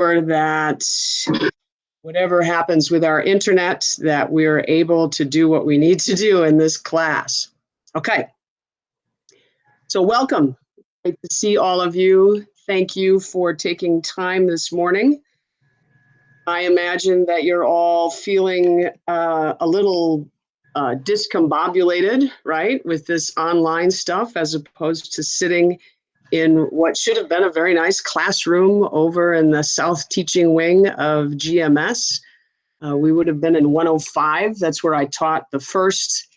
sure that whatever happens with our internet, that we're able to do what we need to do in this class. Okay. So welcome. Great to see all of you. Thank you for taking time this morning. I imagine that you're all feeling a little discombobulated, right, with this online stuff, as opposed to sitting in what should have been a very nice classroom over in the South Teaching Wing of GMS. We would have been in 105. That's where I taught the first,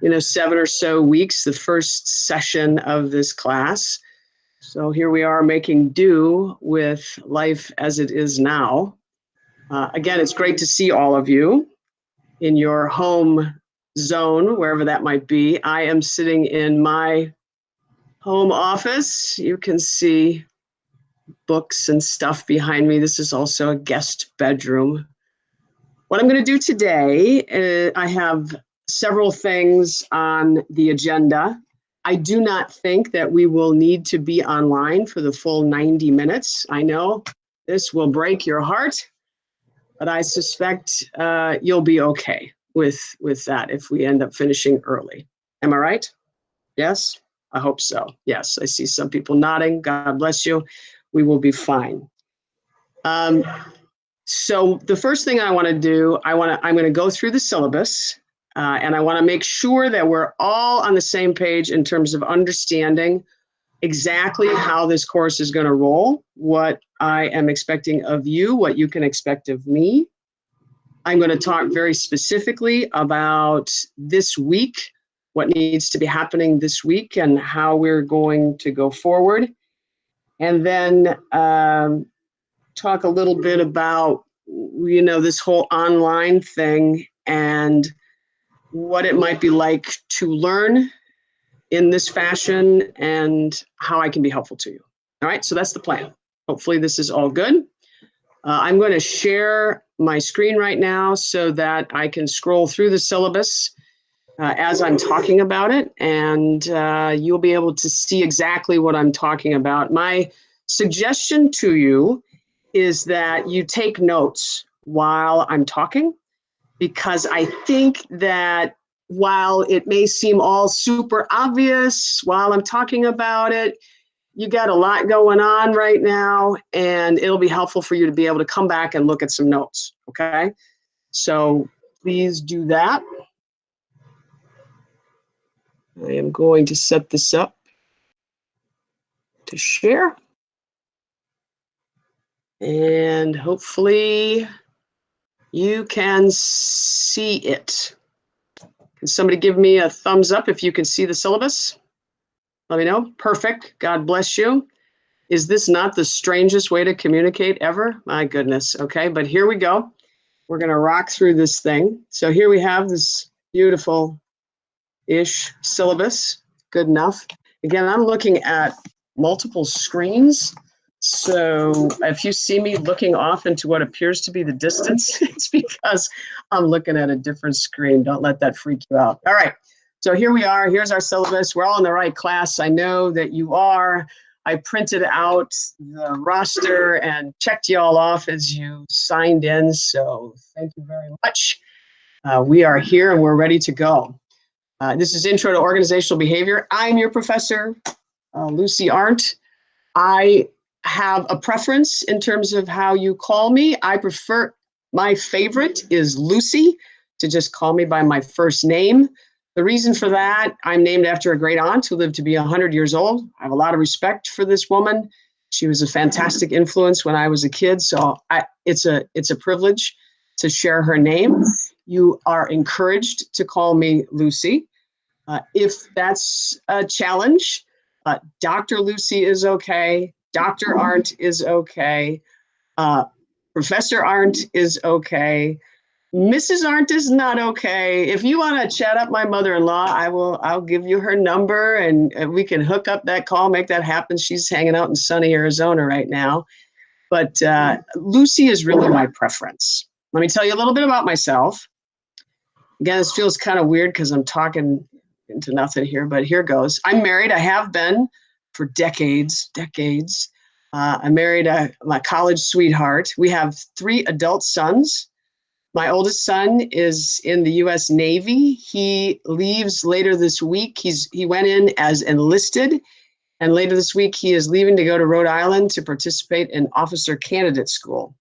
7 or so weeks, the first session of this class. So here we are making do with life as it is now. Again, it's great to see all of you in your home zone, wherever that might be. I am sitting in my home office. You can see books and stuff behind me. This is also a guest bedroom. What I'm going to do today, I have several things on the agenda. I do not think that we will need to be online for the full 90 minutes. I know this will break your heart, but I suspect you'll be okay with that if we end up finishing early. Am I right? Yes? I hope so. Yes, I see some people nodding. God bless you. We will be fine. So the first thing I want to do, I'm going to go through the syllabus, and I want to make sure that we're all on the same page in terms of understanding exactly how this course is going to roll, what I am expecting of you, what you can expect of me. I'm going to talk very specifically about this week, what needs to be happening this week, and how we're going to go forward. And then talk a little bit about, this whole online thing and what it might be like to learn in this fashion and how I can be helpful to you. All right, so that's the plan. Hopefully this is all good. I'm going to share my screen right now so that I can scroll through the syllabus as I'm talking about it, and you'll be able to see exactly what I'm talking about. My suggestion to you is that you take notes while I'm talking, because I think that while it may seem all super obvious while I'm talking about it, you got a lot going on right now, and it'll be helpful for you to be able to come back and look at some notes, okay? So please do that. I am going to set this up to share. And hopefully you can see it. Can somebody give me a thumbs up if you can see the syllabus? Let me know. Perfect. God bless you. Is this not the strangest way to communicate ever? My goodness. Okay, but here we go. We're going to rock through this thing. So here we have this beautiful-ish syllabus. Good enough. Again, I'm looking at multiple screens. So if you see me looking off into what appears to be the distance, it's because I'm looking at a different screen. Don't let that freak you out. All right. So here we are. Here's our syllabus. We're all in the right class. I know that you are. I printed out the roster and checked you all off as you signed in. So thank you very much. We are here and we're ready to go. This is Intro to Organizational Behavior. I'm your professor, Lucy Arndt. I have a preference in terms of how you call me. I prefer, my favorite is Lucy, to just call me by my first name. The reason for that, I'm named after a great aunt who lived to be 100 years old. I have a lot of respect for this woman. She was a fantastic influence when I was a kid, so it's a privilege to share her name. You are encouraged to call me Lucy. If that's a challenge, Dr. Lucy is okay. Dr. Arndt is okay. Professor Arndt is okay. Mrs. Arndt is not okay. If you want to chat up my mother-in-law, I'll give you her number and we can hook up that call, make that happen. She's hanging out in sunny Arizona right now. But Lucy is really my preference. Let me tell you a little bit about myself. Again, this feels kind of weird because I'm talking into nothing here, but here goes. I'm married. I have been for decades. I married my college sweetheart. We have 3 adult sons. My oldest son is in the U.S. Navy. He leaves later this week. He went in as enlisted, and later this week he is leaving to go to Rhode Island to participate in officer candidate school.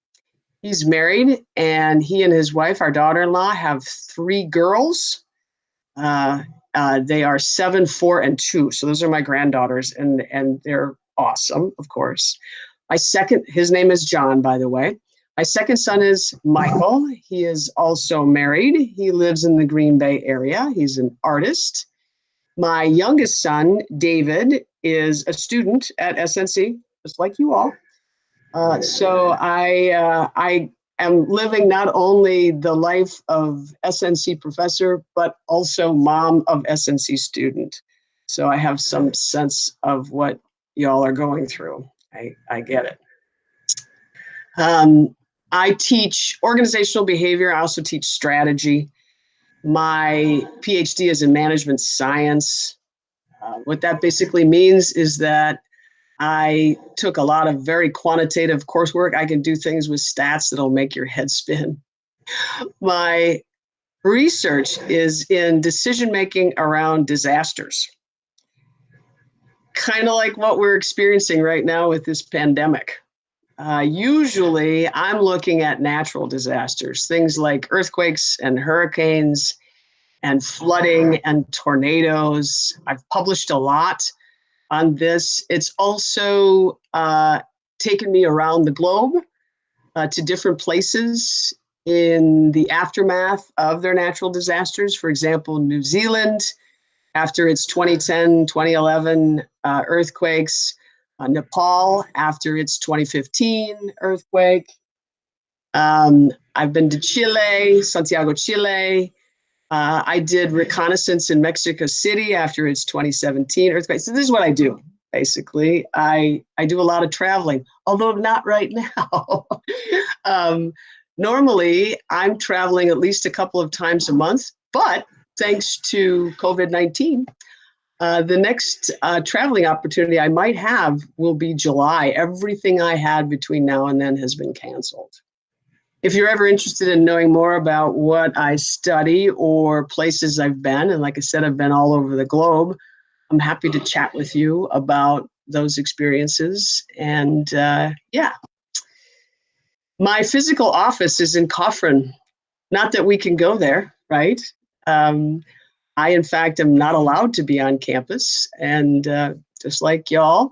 He's married, and he and his wife, our daughter-in-law, have 3 girls. They are 7, 4, and 2. So those are my granddaughters, and they're awesome, of course. His name is John, by the way. My second son is Michael. He is also married. He lives in the Green Bay area. He's an artist. My youngest son, David, is a student at SNC, just like you all. So I am living not only the life of SNC professor, but also mom of SNC student. So I have some sense of what y'all are going through. I get it. I teach organizational behavior. I also teach strategy. My PhD is in management science. What that basically means is that I took a lot of very quantitative coursework. I can do things with stats that'll make your head spin. My research is in decision making around disasters, kind of like what we're experiencing right now with this pandemic. Usually, I'm looking at natural disasters, things like earthquakes and hurricanes and flooding and tornadoes. I've published a lot on this. It's also taken me around the globe to different places in the aftermath of their natural disasters. For example, New Zealand, after its 2010, 2011 earthquakes, Nepal, after its 2015 earthquake. I've been to Chile, Santiago, Chile. I did reconnaissance in Mexico City after its 2017 earthquake. So this is what I do, basically. I do a lot of traveling, although not right now. Normally, I'm traveling at least a couple of times a month, but thanks to COVID-19, the next traveling opportunity I might have will be July. Everything I had between now and then has been canceled. If you're ever interested in knowing more about what I study or places I've been, and like I said, I've been all over the globe, I'm happy to chat with you about those experiences. And yeah, my physical office is in Cofran. Not that we can go there, right? I, in fact, am not allowed to be on campus. And just like y'all,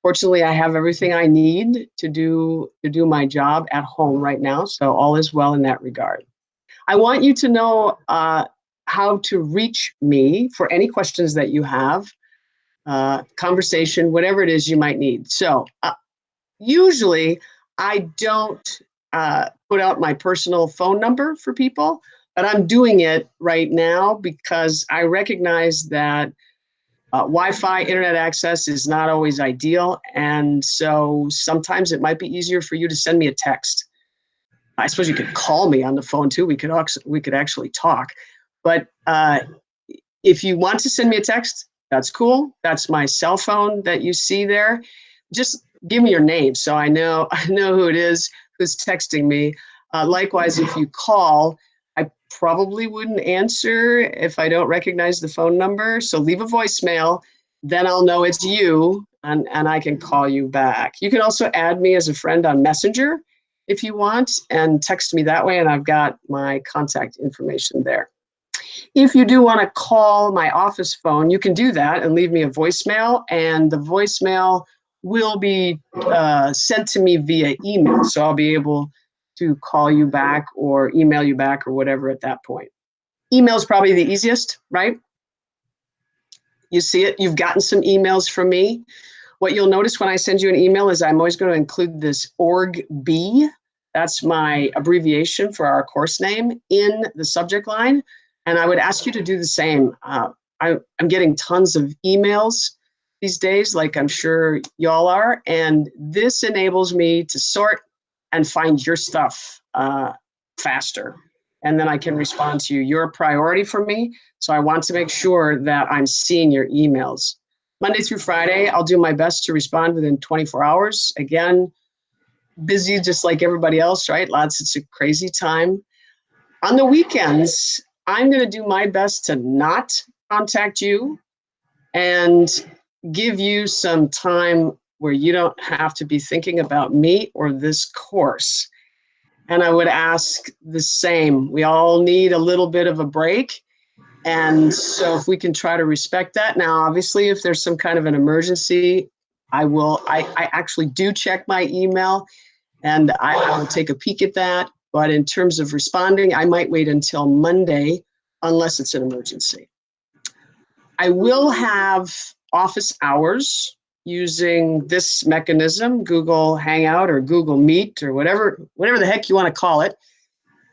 fortunately, I have everything I need to do my job at home right now. So all is well in that regard. I want you to know how to reach me for any questions that you have, conversation, whatever it is you might need. So usually I don't put out my personal phone number for people, but I'm doing it right now because I recognize that Wi-Fi internet access is not always ideal. And so sometimes it might be easier for you to send me a text. I suppose you could call me on the phone too. We could actually talk. But if you want to send me a text, that's cool. That's my cell phone that you see there. Just give me your name so I know who it is who's texting me. Likewise, if you call, I probably wouldn't answer if I don't recognize the phone number. So leave a voicemail, then I'll know it's you and I can call you back. You can also add me as a friend on Messenger if you want and text me that way, and I've got my contact information there. If you do want to call my office phone, you can do that and leave me a voicemail, and the voicemail will be sent to me via email. So I'll be able to call you back or email you back or whatever at that point. Email is probably the easiest, right? You see it, you've gotten some emails from me. What you'll notice when I send you an email is I'm always going to include this org-B. That's my abbreviation for our course name in the subject line. And I would ask you to do the same. I'm getting tons of emails these days, like I'm sure y'all are. And this enables me to sort and find your stuff faster. And then I can respond to you. You're a priority for me. So I want to make sure that I'm seeing your emails. Monday through Friday, I'll do my best to respond within 24 hours. Again, busy just like everybody else, right? It's a crazy time. On the weekends, I'm going to do my best to not contact you and give you some time where you don't have to be thinking about me or this course. And I would ask the same. We all need a little bit of a break. And so if we can try to respect that. Now, obviously, if there's some kind of an emergency, I actually do check my email and I will take a peek at that. But in terms of responding, I might wait until Monday unless it's an emergency. I will have office hours using this mechanism, Google Hangout or Google Meet or whatever the heck you want to call it.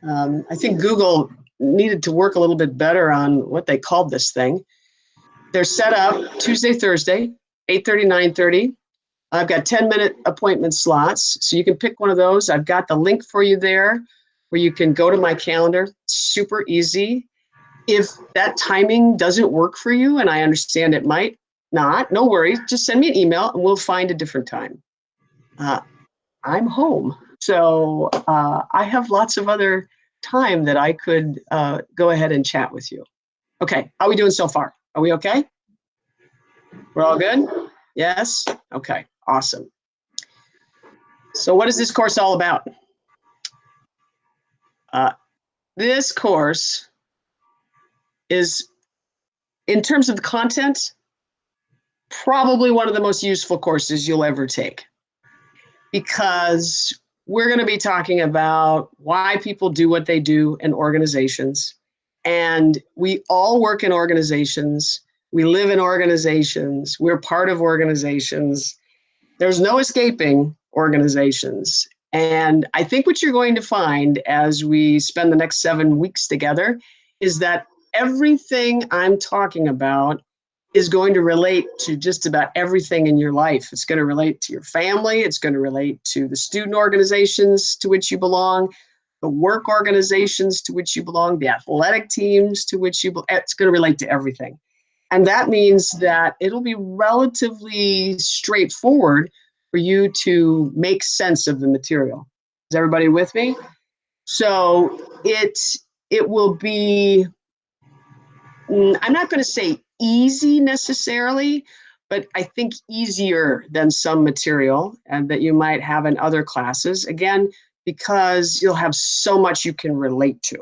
I think Google needed to work a little bit better on what they called this thing. They're set up Tuesday, Thursday, 8:30, 9:30. I've got 10-minute appointment slots, so you can pick one of those. I've got the link for you there where you can go to my calendar. Super easy. If that timing doesn't work for you, and I understand it might not, no worries. Just send me an email and we'll find a different time. I'm home, so I have lots of other time that I could go ahead and chat with you. Okay, how are we doing so far? Are we okay? We're all good? Yes? Okay, awesome. So what is this course all about? This course is, in terms of the content, probably one of the most useful courses you'll ever take, because we're going to be talking about why people do what they do in organizations. And we all work in organizations. We live in organizations. We're part of organizations. There's no escaping organizations. And I think what you're going to find as we spend the next 7 weeks together is that everything I'm talking about is going to relate to just about everything in your life. It's going to relate to your family. It's going to relate to the student organizations to which you belong, the work organizations to which you belong, the athletic teams to which you belong. It's going to relate to everything. And that means that it'll be relatively straightforward for you to make sense of the material. Is everybody with me? So it will be, I'm not going to say easy necessarily, but I think easier than some material and that you might have in other classes. Again, because you'll have so much you can relate to.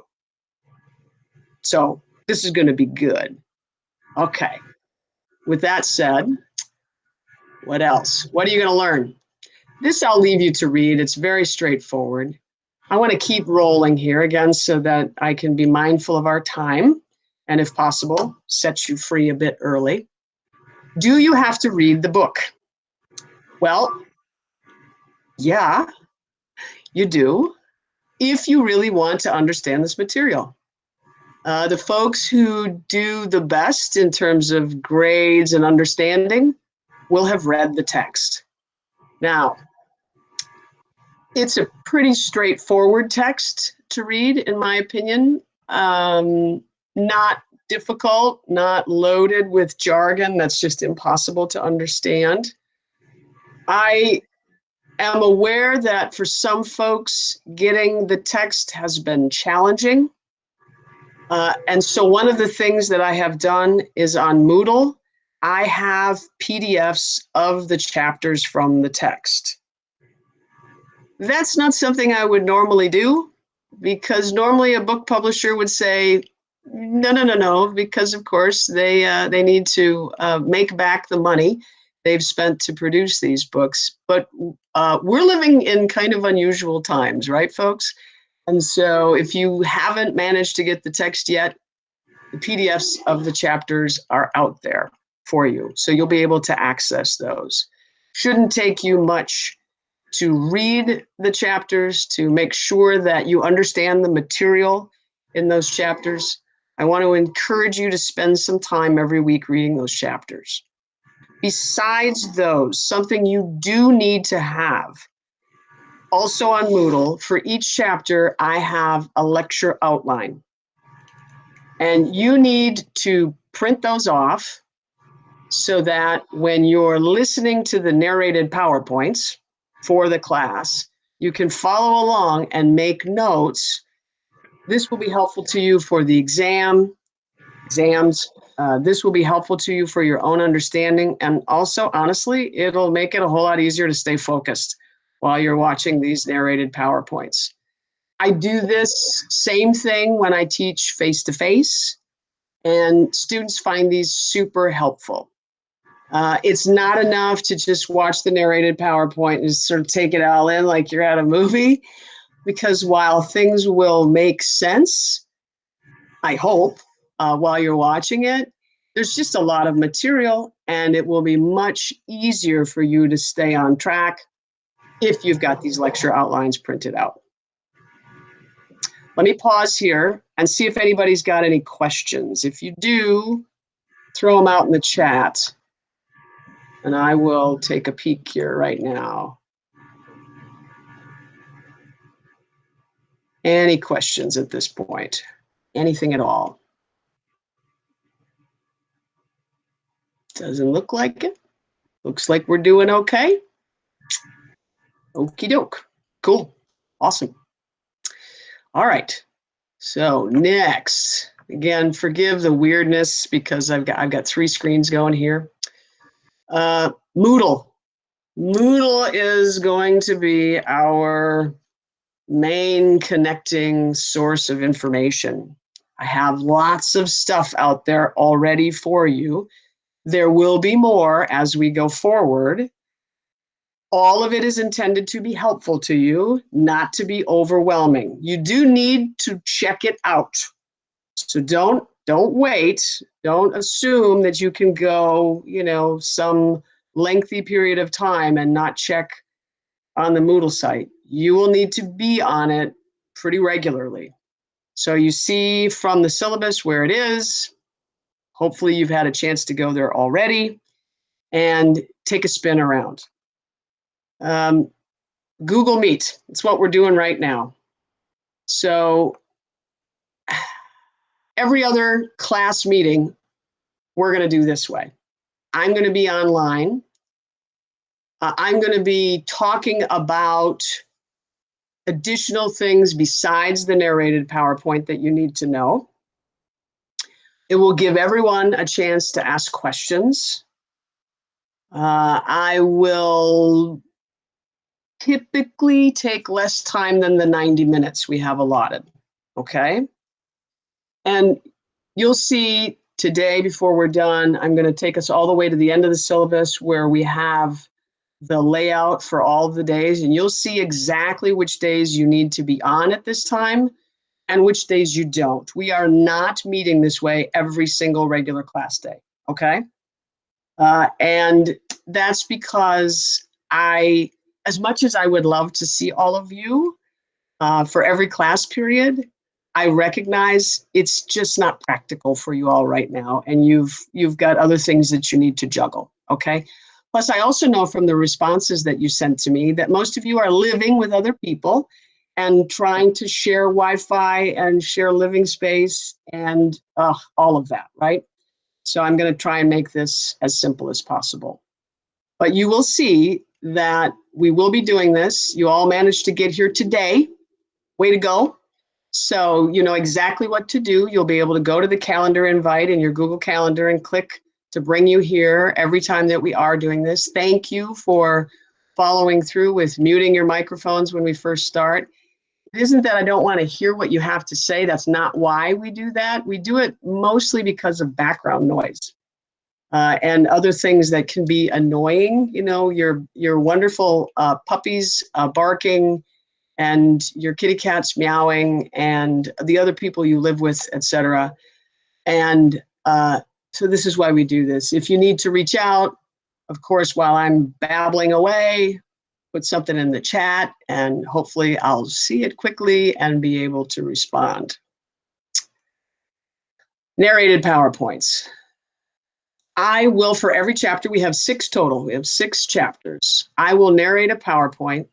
So this is going to be good. Okay. With that said, what else? What are you going to learn? This I'll leave you to read. It's very straightforward. I want to keep rolling here again so that I can be mindful of our time and, if possible, set you free a bit early. Do you have to read the book? Well, yeah, you do, if you really want to understand this material. The folks who do the best in terms of grades and understanding will have read the text. Now, it's a pretty straightforward text to read, in my opinion. Not difficult, not loaded with jargon that's just impossible to understand. I am aware that for some folks, getting the text has been challenging. And so one of the things that I have done is on Moodle, I have PDFs of the chapters from the text. That's not something I would normally do, because normally a book publisher would say, no, because of course they need to make back the money they've spent to produce these books. But we're living in kind of unusual times, right, folks? And so if you haven't managed to get the text yet, the PDFs of the chapters are out there for you. So you'll be able to access those. Shouldn't take you much to read the chapters to make sure that you understand the material in those chapters. I want to encourage you to spend some time every week reading those chapters. Besides those, something you do need to have, also on Moodle, for each chapter, I have a lecture outline. And you need to print those off so that when you're listening to the narrated PowerPoints for the class, you can follow along and make notes. This will be helpful to you for the exams. This will be helpful to you for your own understanding. And also, honestly, it'll make it a whole lot easier to stay focused while you're watching these narrated PowerPoints. I do this same thing when I teach face-to-face, and students find these super helpful. It's not enough to just watch the narrated PowerPoint and sort of take it all in like you're at a movie, because while things will make sense, I hope, while you're watching it, there's just a lot of material, and it will be much easier for you to stay on track if you've got these lecture outlines printed out. Let me pause here and see if anybody's got any questions. If you do, throw them out in the chat, and I will take a peek here right now. Any questions at this point? Anything at all? Doesn't look like it. Looks like we're doing okay. Okie doke. Cool. Awesome. All right. So next, again, forgive the weirdness because I've got 3 screens going here. Moodle. Moodle is going to be our main connecting source of information. I have lots of stuff out there already for you. There will be more as we go forward. All of it is intended to be helpful to you, not to be overwhelming. You do need to check it out. So don't wait. Don't assume that you can go, some lengthy period of time and not check on the Moodle site. You will need to be on it pretty regularly. So you see from the syllabus where it is. Hopefully you've had a chance to go there already and take a spin around. Google Meet, it's what we're doing right now. So every other class meeting, we're going to do this way. I'm going to be online. I'm going to be talking about additional things besides the narrated PowerPoint that you need to know. It will give everyone a chance to ask questions. I will typically take less time than the 90 minutes we have allotted, okay? And you'll see today, before we're done, I'm going to take us all the way to the end of the syllabus where we have the layout for all of the days, and you'll see exactly which days you need to be on at this time and which days you don't. We are not meeting this way every single regular class day, okay? And that's because as much as I would love to see all of you for every class period, I recognize it's just not practical for you all right now, and you've got other things that you need to juggle, okay? Plus, I also know from the responses that you sent to me that most of you are living with other people and trying to share Wi-Fi and share living space and all of that, right? So I'm going to try and make this as simple as possible. But you will see that we will be doing this. You all managed to get here today. Way to go. So you know exactly what to do. You'll be able to go to the calendar invite in your Google Calendar and click to bring you here every time that we are doing this. Thank you for following through with muting your microphones when we first start. It isn't that I don't want to hear what you have to say. That's not why we do that. We do it mostly because of background noise and other things that can be annoying. You know, your wonderful puppies barking and your kitty cats meowing and the other people you live with, etc. And so this is why we do this. If you need to reach out, of course, while I'm babbling away, put something in the chat and hopefully I'll see it quickly and be able to respond. Narrated PowerPoints. I will, for every chapter, we have 6 total. We have 6 chapters. I will narrate a PowerPoint.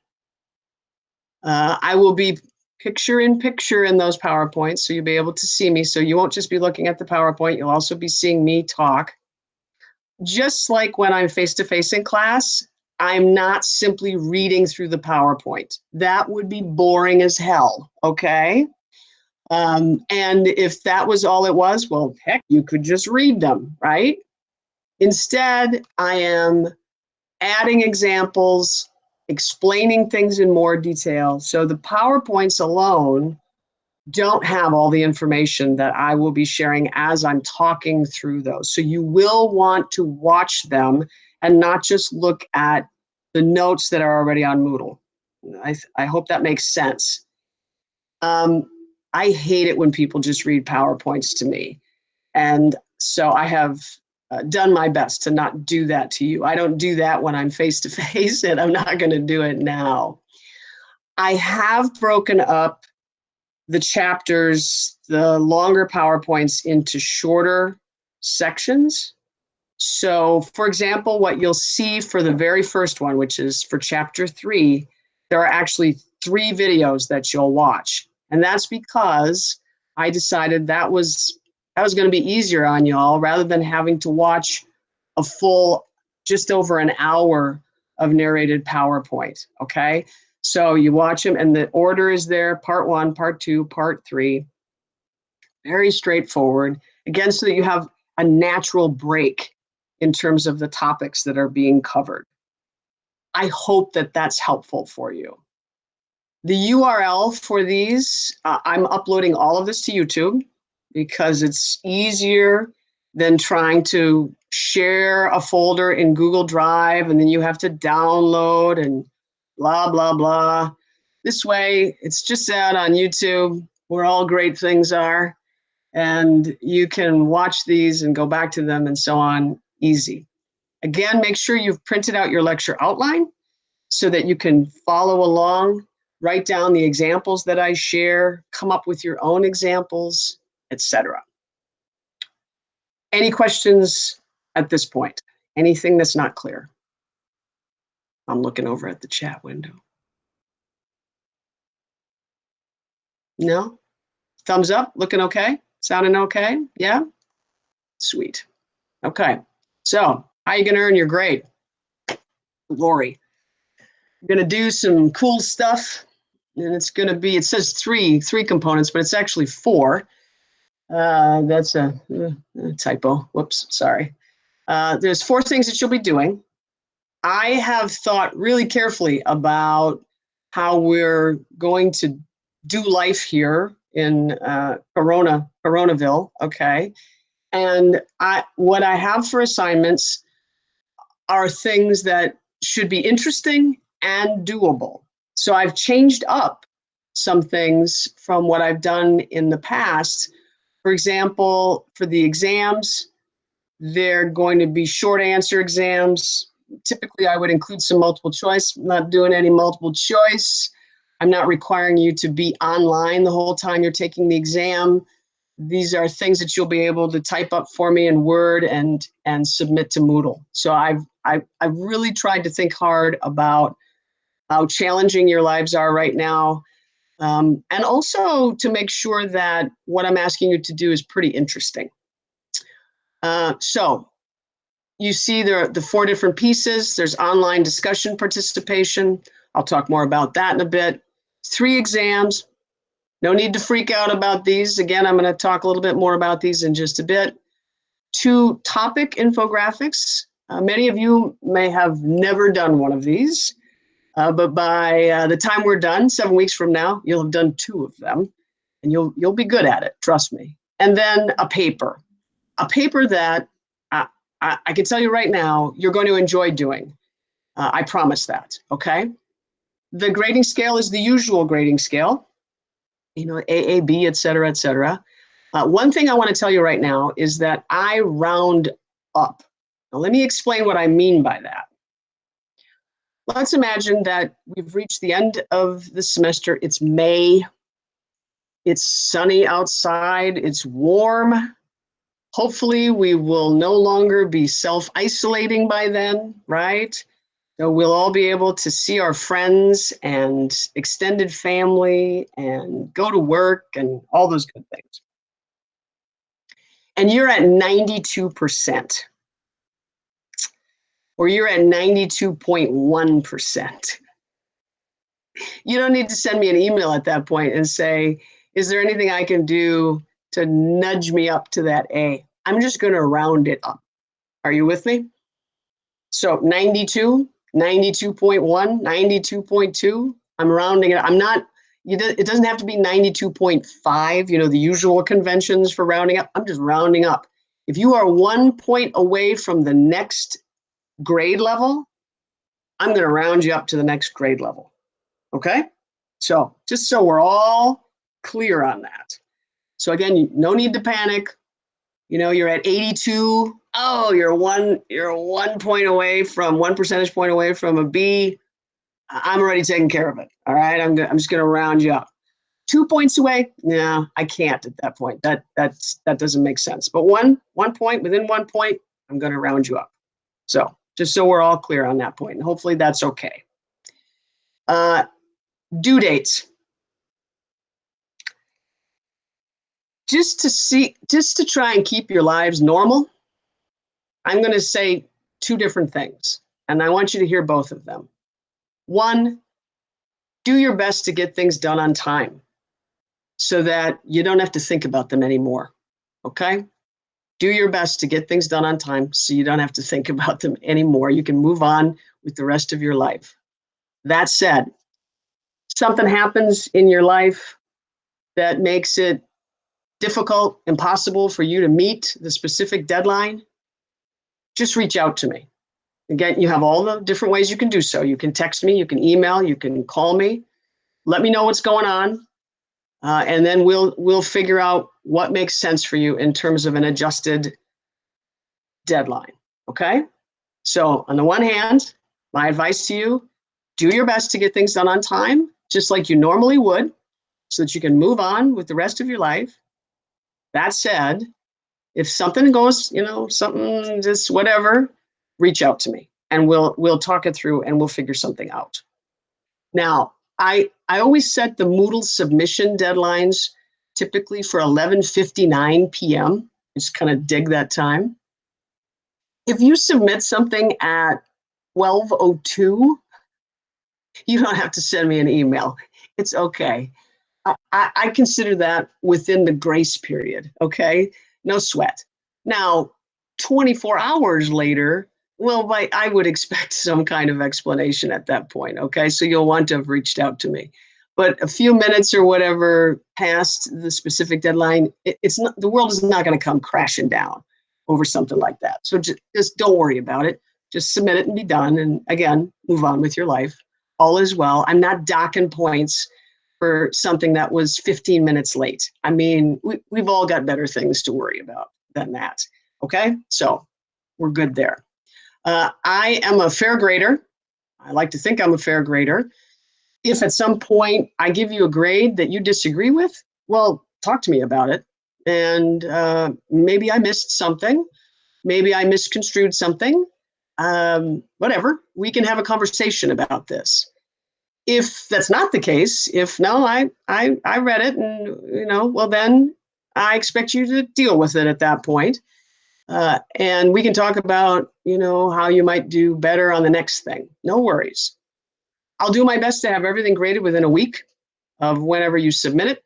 I will be picture in picture in those PowerPoints, so you'll be able to see me. So you won't just be looking at the PowerPoint, you'll also be seeing me talk. just like when I'm face-to-face in class, I'm not simply reading through the PowerPoint. That would be boring as hell, okay? And if that was all it was, well, heck, you could just read them, right? Instead, I am adding examples, explaining things in more detail. So the PowerPoints alone don't have all the information that I will be sharing as I'm talking through those. So you will want to watch them and not just look at the notes that are already on Moodle. I hope that makes sense. I hate it when people just read PowerPoints to me. And so I have done my best to not do that to you. I don't do that when I'm face to face, and I'm not going to do it now. I have broken up the chapters, the longer PowerPoints, into shorter sections. So, for example, what you'll see for the very first one, which is for chapter 3, there are actually 3 videos that you'll watch. And that's because I decided that was going to be easier on y'all rather than having to watch a full just over an hour of narrated PowerPoint. Okay. So you watch them and the order is there, part 1, part 2, part 3. Very straightforward. Again, so that you have a natural break in terms of the topics that are being covered. I hope that that's helpful for you. The URL for these, I'm uploading all of this to YouTube because it's easier than trying to share a folder in Google Drive and then you have to download and blah, blah, blah. This way, it's just out on YouTube where all great things are, and you can watch these and go back to them and so on easy. Again, make sure you've printed out your lecture outline so that you can follow along, write down the examples that I share, come up with your own examples, etc. Any questions at this point? Anything that's not clear? I'm looking over at the chat window. No? Thumbs up? Looking okay? Sounding okay? Yeah? Sweet. Okay. So, how you going to earn your grade? Lori. We're going to do some cool stuff, and it's going to be, it says three components, but it's actually 4. That's a typo. Whoops, sorry. There's 4 things that you'll be doing. I have thought really carefully about how we're going to do life here in Coronaville, okay? And what I have for assignments are things that should be interesting and doable. So I've changed up some things from what I've done in the past. For example, for the exams, they're going to be short answer exams. Typically, I would include some multiple choice. I'm not doing any multiple choice. I'm not requiring you to be online the whole time you're taking the exam. These are things that you'll be able to type up for me in Word and submit to Moodle. So I've really tried to think hard about how challenging your lives are right now, and also to make sure that what I'm asking you to do is pretty interesting. So you see the 4 different pieces. There's online discussion participation. I'll talk more about that in a bit. 3 exams. No need to freak out about these. Again, I'm going to talk a little bit more about these in just a bit. 2 topic infographics. Many of you may have never done one of these, but by the time we're done, 7 weeks from now, you'll have done 2 of them, and you'll be good at it, trust me. And then a paper that I can tell you right now, you're going to enjoy doing. I promise that, okay? The grading scale is the usual grading scale, AAB, et cetera, et cetera. One thing I want to tell you right now is that I round up. Now, let me explain what I mean by that. Let's imagine that we've reached the end of the semester. It's May. It's sunny outside. It's warm. Hopefully, we will no longer be self-isolating by then, right? So we'll all be able to see our friends and extended family and go to work and all those good things. And you're at 92%. or you're at 92.1%. You don't need to send me an email at that point and say, is there anything I can do to nudge me up to that A? I'm just going to round it up. Are you with me? So 92, 92.1, 92.2, I'm rounding it. I'm not, it doesn't have to be 92.5, you know, the usual conventions for rounding up. I'm just rounding up. If you are 1 point away from the next grade level, I'm going to round you up to the next grade level. Okay? So just so we're all clear on that. So again, no need to panic. You know, you're at 82. Oh, you're one point away from 1 percentage point away from a B. I'm already taking care of it. All right. I'm just going to round you up. 2 points away. No, I can't at that point. That doesn't make sense. But one point, within 1 point, I'm going to round you up. So just so we're all clear on that point, and hopefully that's okay. Due dates. Just to try and keep your lives normal, I'm going to say two different things, and I want you to hear both of them. One, do your best to get things done on time so that you don't have to think about them anymore, okay? Do your best to get things done on time so you don't have to think about them anymore. You can move on with the rest of your life. That said, something happens in your life that makes it difficult, impossible for you to meet the specific deadline, just reach out to me. Again, you have all the different ways you can do so. You can text me, you can email, you can call me. Let me know what's going on, and then we'll figure out what makes sense for you in terms of an adjusted deadline, okay? So on the one hand, my advice to you, do your best to get things done on time, just like you normally would, so that you can move on with the rest of your life. That said, if something goes, you know, something just whatever, reach out to me and we'll talk it through and we'll figure something out. Now, I always set the Moodle submission deadlines typically for 11:59 p.m. Just kind of dig that time. If you submit something at 12:02, you don't have to send me an email. It's okay. I consider that within the grace period, okay? No sweat. Now, 24 hours later, well, I would expect some kind of explanation at that point, okay? So you'll want to have reached out to me. But a few minutes or whatever past the specific deadline, it's not, the world is not going to come crashing down over something like that. So just don't worry about it. Just submit it and be done. And again, move on with your life. All is well. I'm not docking points for something that was 15 minutes late. I mean, we've all got better things to worry about than that. Okay, so we're good there. I am a fair grader. I like to think I'm a fair grader. If at some point I give you a grade that you disagree with, well, talk to me about it. And maybe I missed something. Maybe I misconstrued something. Whatever. We can have a conversation about this. If that's not the case, if no, I read it and, you know, well, then I expect you to deal with it at that point. And we can talk about, you know, how you might do better on the next thing. No worries. I'll do my best to have everything graded within a week of whenever you submit it.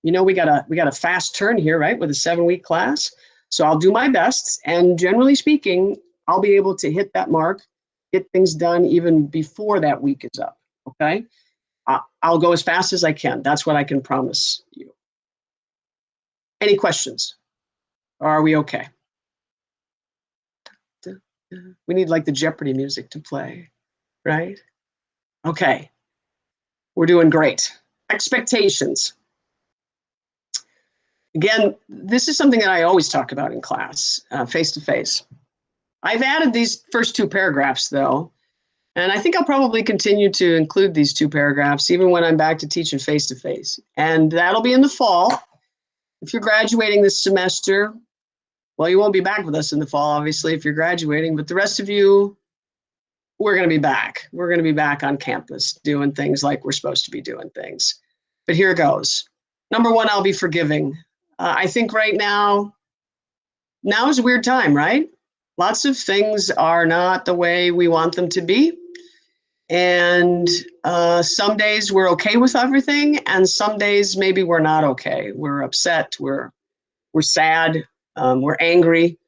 You know, we got a fast turn here, right, with a 7-week class. So I'll do my best. And generally speaking, I'll be able to hit that mark, get things done even before that week is up. Okay, I'll go as fast as I can. That's what I can promise you. Any questions? Or are we okay? We need like the Jeopardy music to play, right? Okay, we're doing great. Expectations. Again, this is something that I always talk about in class, face-to-face. I've added these first two paragraphs though, and I think I'll probably continue to include these two paragraphs even when I'm back to teaching face-to-face. And that'll be in the fall. If you're graduating this semester, well, you won't be back with us in the fall, obviously, if you're graduating, but the rest of you, we're going to be back. We're going to be back on campus doing things like we're supposed to be doing things. But here goes. Number one, I'll be forgiving. I think right now is a weird time, right? lots of things are not the way we want them to be. And some days we're okay with everything, and some days maybe we're not okay. We're upset, we're sad, we're angry.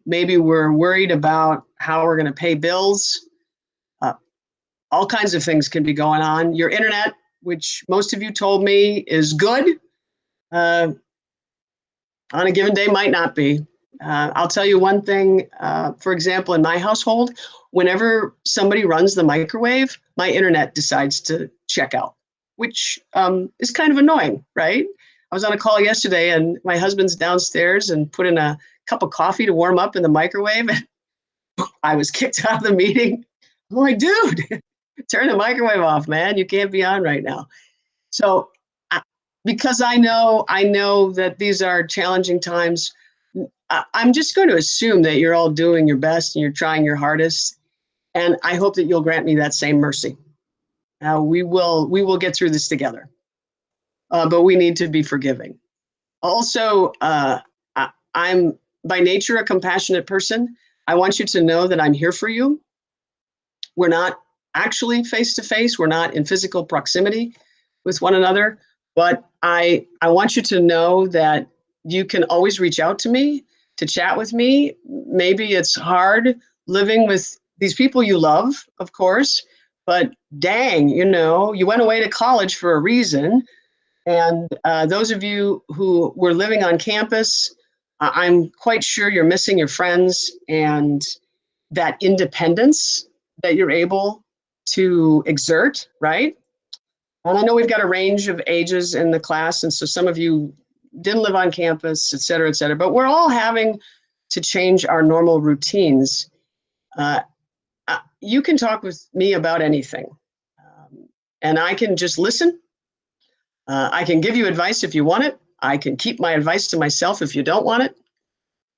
Maybe we're worried about how we're going to pay bills. All kinds of things can be going on. Your internet, which most of you told me is good, on a given day might not be. I'll tell you one thing, for example, in my household, whenever somebody runs the microwave, my internet decides to check out, which is kind of annoying, right? I was on a call yesterday and my husband's downstairs and put in a cup of coffee to warm up in the microwave. And I was kicked out of the meeting. I'm like, dude, turn the microwave off, man. You can't be on right now. So because I know that these are challenging times, I'm just going to assume that you're all doing your best and you're trying your hardest. And I hope that you'll grant me that same mercy. We will get through this together, but we need to be forgiving. Also, I'm by nature a compassionate person. I want you to know that I'm here for you. We're not actually face to face. We're not in physical proximity with one another, but I want you to know that you can always reach out to me to chat with me. Maybe it's hard living with these people you love, of course, but dang, you went away to college for a reason. And those of you who were living on campus, I'm quite sure you're missing your friends and that independence that you're able to exert, right? And I know we've got a range of ages in the class, and so some of you didn't live on campus, et cetera, but we're all having to change our normal routines. You can talk with me about anything, and I can just listen. I can give you advice if you want it. I can keep my advice to myself if you don't want it.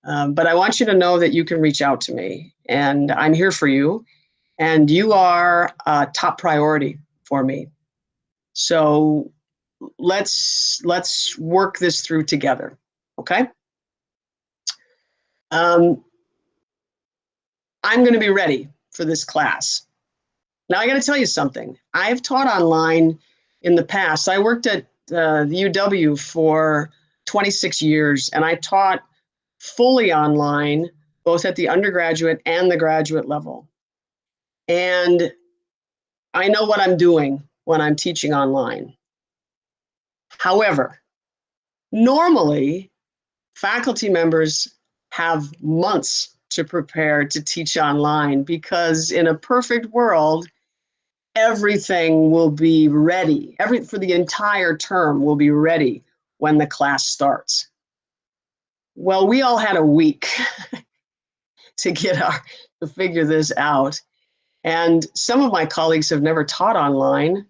But I want you to know that you can reach out to me, and I'm here for you. And you are a top priority for me. So let's work this through together, okay? I'm going to be ready for this class. Now I got to tell you something. I've taught online in the past. I worked at the UW for 26 years, and I taught fully online, both at the undergraduate and the graduate level. And I know what I'm doing when I'm teaching online. However, normally, faculty members have months to prepare to teach online because in a perfect world, everything will be ready. For the entire term will be ready when the class starts. Well, we all had a week to figure this out. And some of my colleagues have never taught online.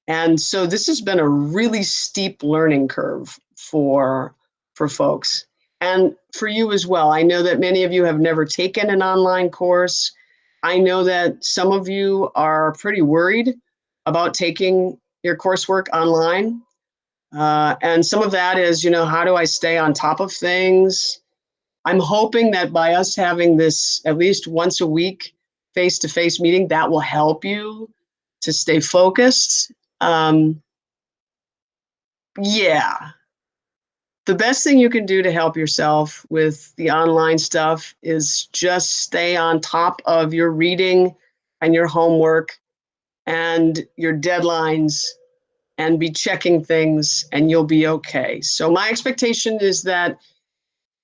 And so this has been a really steep learning curve for folks and for you as well. I know that many of you have never taken an online course. I know that some of you are pretty worried about taking your coursework online. And some of that is, how do I stay on top of things? I'm hoping that by us having this at least once a week face-to-face meeting, that will help you to stay focused. Yeah. The best thing you can do to help yourself with the online stuff is just stay on top of your reading and your homework and your deadlines and be checking things, and you'll be okay. So my expectation is that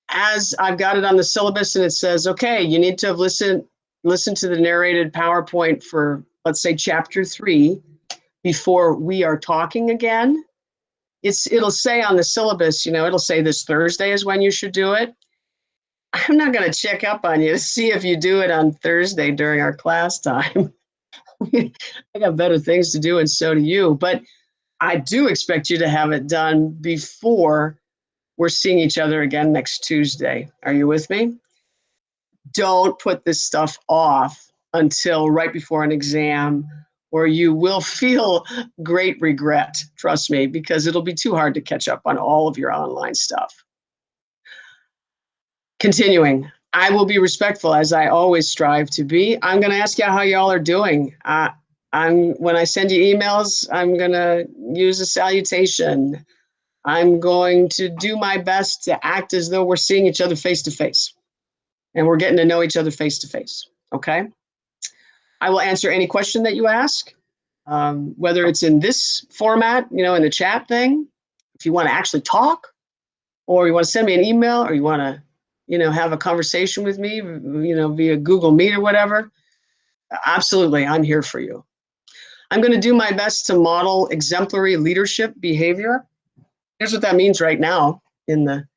as I've got it on the syllabus and it says, okay, you need to have listened to the narrated PowerPoint for, let's say, chapter 3 before we are talking again. It'll say on the syllabus, it'll say this Thursday is when you should do it. I'm not going to check up on you to see if you do it on Thursday during our class time. I got better things to do, and so do you. But I do expect you to have it done before we're seeing each other again next Tuesday. Are you with me? Don't put this stuff off until right before an exam, or you will feel great regret, trust me, because it'll be too hard to catch up on all of your online stuff. Continuing, I will be respectful, as I always strive to be. I'm going to ask you how y'all are doing. When I send you emails, I'm going to use a salutation. I'm going to do my best to act as though we're seeing each other face to face and we're getting to know each other face to face. Okay. I will answer any question that you ask, whether it's in this format, in the chat thing, if you want to actually talk, or you want to send me an email, or you want to, have a conversation with me, via Google Meet or whatever. Absolutely, I'm here for you. I'm going to do my best to model exemplary leadership behavior. Here's what that means right now in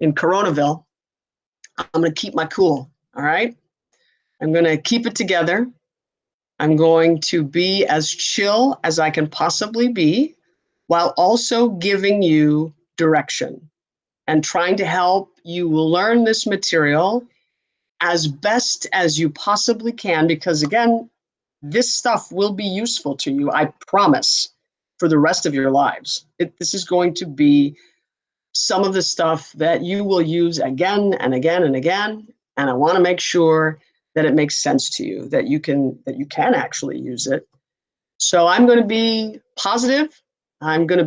Coronaville. I'm going to keep my cool. All right. I'm going to keep it together. I'm going to be as chill as I can possibly be, while also giving you direction and trying to help you learn this material as best as you possibly can, because again, this stuff will be useful to you, I promise, for the rest of your lives. This is going to be some of the stuff that you will use again and again and again, and I want to make sure that it makes sense to you, that you can actually use it. So I'm going to be positive. I'm going to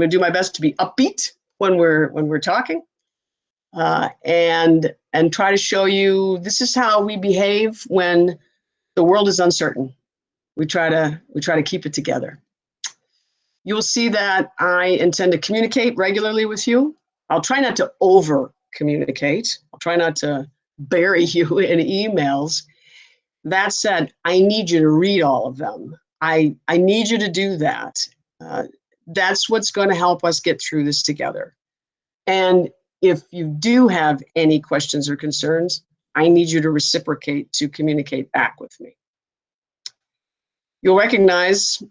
do my best to be upbeat when we're talking. And try to show you this is how we behave when the world is uncertain. We try to keep it together. You'll see that I intend to communicate regularly with you. I'll try not to over communicate. I'll try not to bury you in emails. That said, I need you to read all of them. I need you to do that. That's what's going to help us get through this together. And if you do have any questions or concerns, I need you to reciprocate, to communicate back with me. You'll recognize,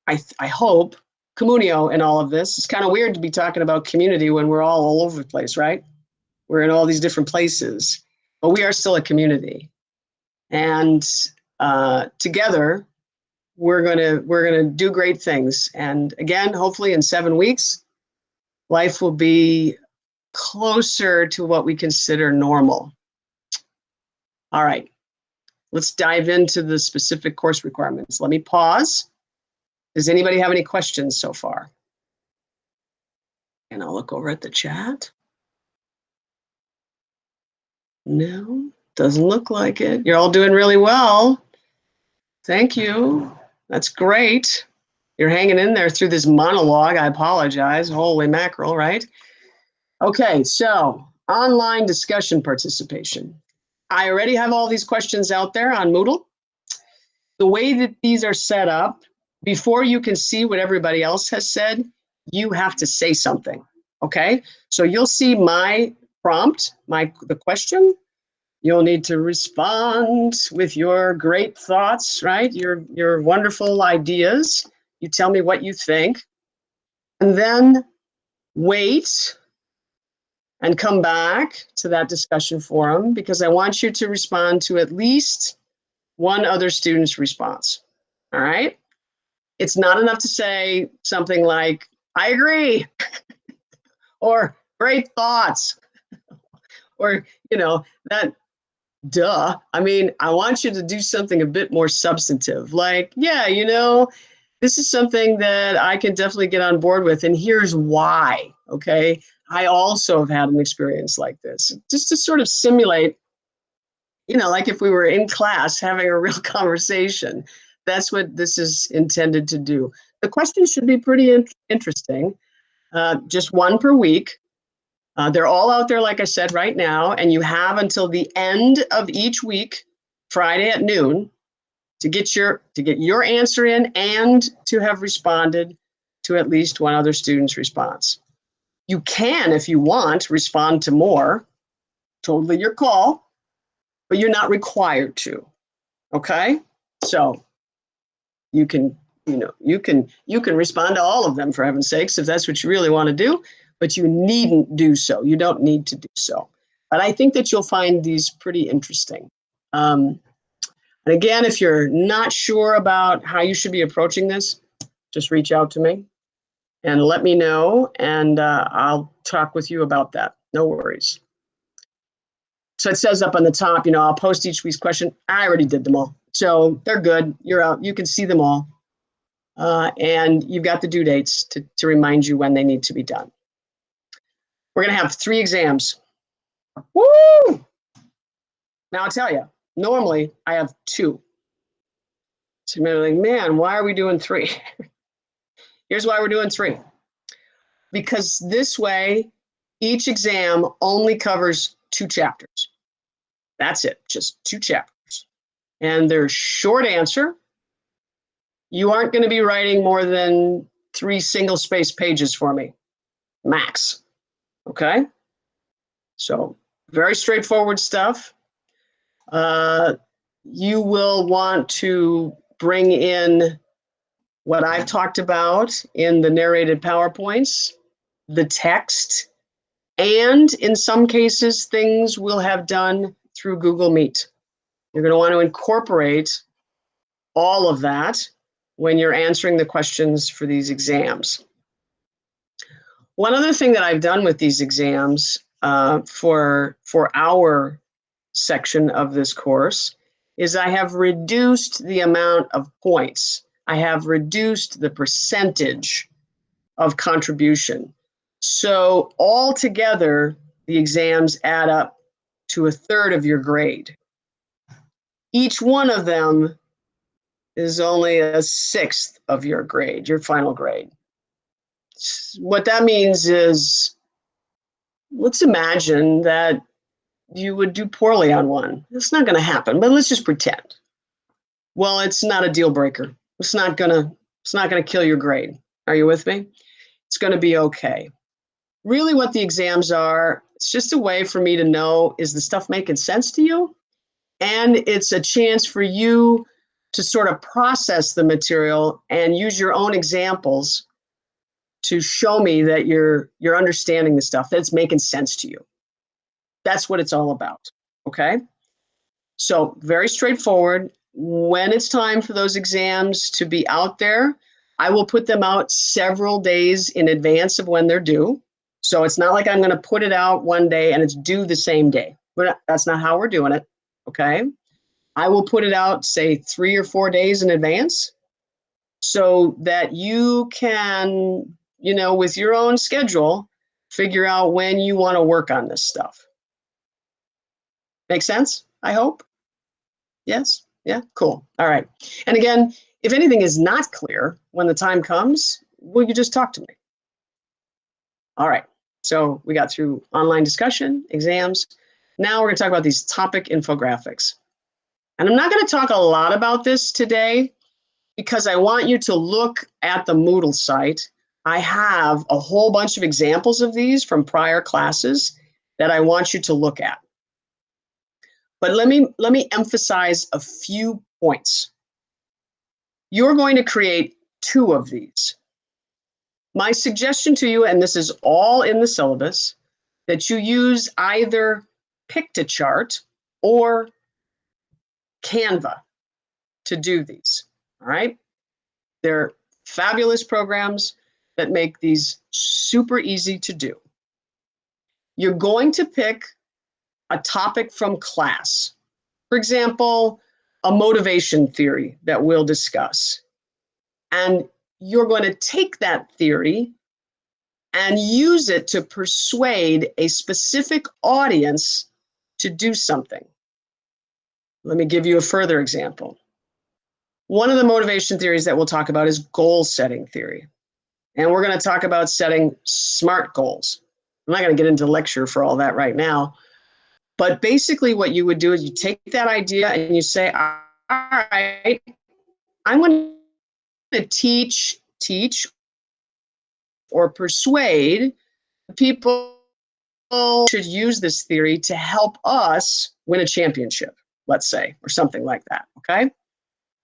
I hope, communio in all of this. It's kind of weird to be talking about community when we're all over the place, right? We're in all these different places, but we are still a community. And together, we're gonna do great things. And again, hopefully in 7 weeks, life will be closer to what we consider normal. All right, let's dive into the specific course requirements. Let me pause. Does anybody have any questions so far? And I'll look over at the chat. No, doesn't look like it. You're all doing really well. Thank you. That's great. You're hanging in there through this monologue. I apologize. Holy mackerel, right? Okay, so online discussion participation. I already have all these questions out there on Moodle. The way that these are set up, before you can see what everybody else has said, you have to say something, okay? So you'll see my prompt, the question. You'll need to respond with your great thoughts, right? Your wonderful ideas. You tell me what you think. And then wait and come back to that discussion forum, because I want you to respond to at least one other student's response. All right? It's not enough to say something like, I agree, or great thoughts, or, that, duh. I mean, I want you to do something a bit more substantive, like, yeah, this is something that I can definitely get on board with, and here's why, okay? I also have had an experience like this, just to sort of simulate, like if we were in class having a real conversation. That's what this is intended to do. The questions should be pretty interesting, just one per week. They're all out there, like I said, right now, and you have until the end of each week, Friday at noon, to get your answer in and to have responded to at least one other student's response. You can, if you want, respond to more. Totally your call, but you're not required to. Okay? So you can respond to all of them, for heaven's sakes, if that's what you really want to do, but you needn't do so. You don't need to do so. But I think that you'll find these pretty interesting. And again, if you're not sure about how you should be approaching this, just reach out to me and let me know, and I'll talk with you about that. No worries. So it says up on the top, I'll post each week's question. I already did them all. So they're good. You're out. You can see them all. And you've got the due dates to remind you when they need to be done. We're going to have 3 exams. Woo! Now I'll tell you, normally I have 2. So you're like, man, why are we doing 3? Here's why we're doing 3. Because this way, each exam only covers 2 chapters. That's it, just 2 chapters. And they're short answer. You aren't going to be writing more than 3 single-space pages for me, max. Okay? So very straightforward stuff. You will want to bring in what I've talked about in the narrated PowerPoints, the text, and in some cases, things we'll have done through Google Meet. You're going to want to incorporate all of that when you're answering the questions for these exams. One other thing that I've done with these exams for our section of this course is I have reduced the amount of points. I have reduced the percentage of contribution. So altogether, the exams add up to 1/3 of your grade. Each one of them is only 1/6 of your grade, your final grade. What that means is, let's imagine that you would do poorly on one. It's not going to happen, but let's just pretend. Well, it's not a deal breaker. It's not gonna kill your grade. Are you with me? It's going to be okay. Really what the exams are, it's just a way for me to know, is the stuff making sense to you? And it's a chance for you to sort of process the material and use your own examples to show me that you're understanding the stuff, that it's making sense to you. That's what it's all about, okay? So very straightforward. When it's time for those exams to be out there, I will put them out several days in advance of when they're due. So it's not like I'm going to put it out one day and it's due the same day. That's not how we're doing it, okay? I will put it out, say, 3 or 4 days in advance so that you can, with your own schedule, figure out when you want to work on this stuff. Make sense, I hope? Yes? Yeah? Cool. All right. And again, if anything is not clear when the time comes, will you just talk to me? All right. So we got through online discussion, exams. Now we're going to talk about these topic infographics. And I'm not going to talk a lot about this today because I want you to look at the Moodle site. I have a whole bunch of examples of these from prior classes that I want you to look at. But let me emphasize a few points. You're going to create 2 of these. My suggestion to you, and this is all in the syllabus, that you use either Pictochart or Canva to do these, all right? They're fabulous programs that make these super easy to do. You're going to pick a topic from class. For example, a motivation theory that we'll discuss. And you're going to take that theory and use it to persuade a specific audience to do something. Let me give you a further example. One of the motivation theories that we'll talk about is goal setting theory. And we're going to talk about setting SMART goals. I'm not going to get into lecture for all that right now. But basically what you would do is you take that idea and you say, all right, I'm going to teach or persuade people should use this theory to help us win a championship, let's say, or something like that, okay?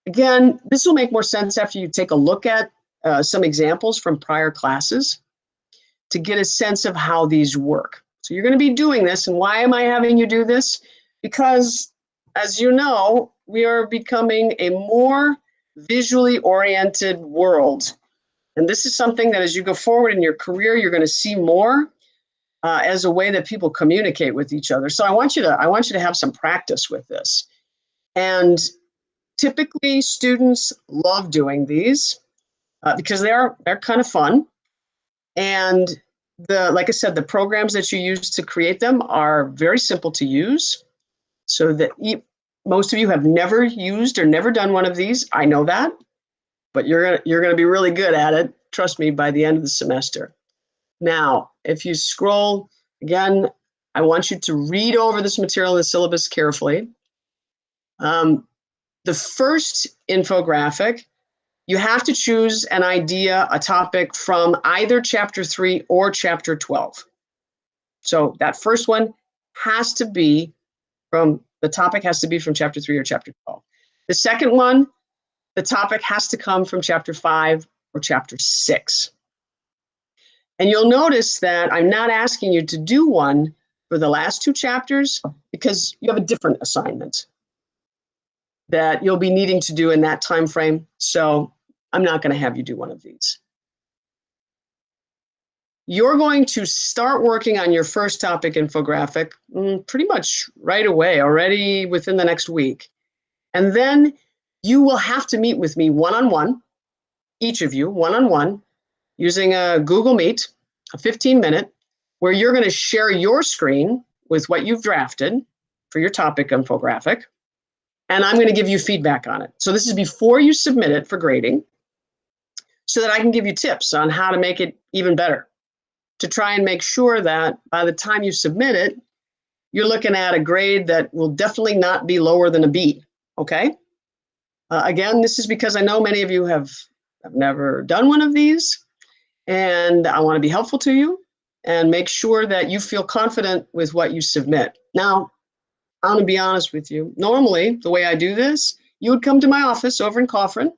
Again, this will make more sense after you take a look at some examples from prior classes to get a sense of how these work. So you're going to be doing this, and why am I having you do this? Because, as you know, we are becoming a more visually oriented world. And this is something that as you go forward in your career, you're going to see more. as a way that people communicate with each other. So I want you to have some practice with this. And typically students love doing these because they're kind of fun. And like I said, the programs that you use to create them are very simple to use. So that most of you have never used or never done one of these. I know that, but you're gonna be really good at it. Trust me, by the end of the semester. Now, if you scroll again, I want you to read over this material in the syllabus carefully. The first infographic, you have to choose an idea, a topic from either chapter 3 or chapter 12. So that first one has to be from, the topic has to be from chapter 3 or chapter 12. The second one, the topic has to come from chapter 5 or chapter 6. And you'll notice that I'm not asking you to do one for the last 2 chapters because you have a different assignment that you'll be needing to do in that time frame. So I'm not going to have you do one of these. You're going to start working on your first topic infographic pretty much right away, already within the next week. And then you will have to meet with me one-on-one, each of you one-on-one, using a Google Meet, a 15-minute, where you're going to share your screen with what you've drafted for your topic infographic. And I'm going to give you feedback on it. So this is before you submit it for grading, so that I can give you tips on how to make it even better, to try and make sure that by the time you submit it, you're looking at a grade that will definitely not be lower than a B, okay? Again, this is because I know many of you have never done one of these, and I want to be helpful to you and make sure that you feel confident with what you submit. Now, I'm going to be honest with you. Normally, the way I do this, you would come to my office over in Coffrin,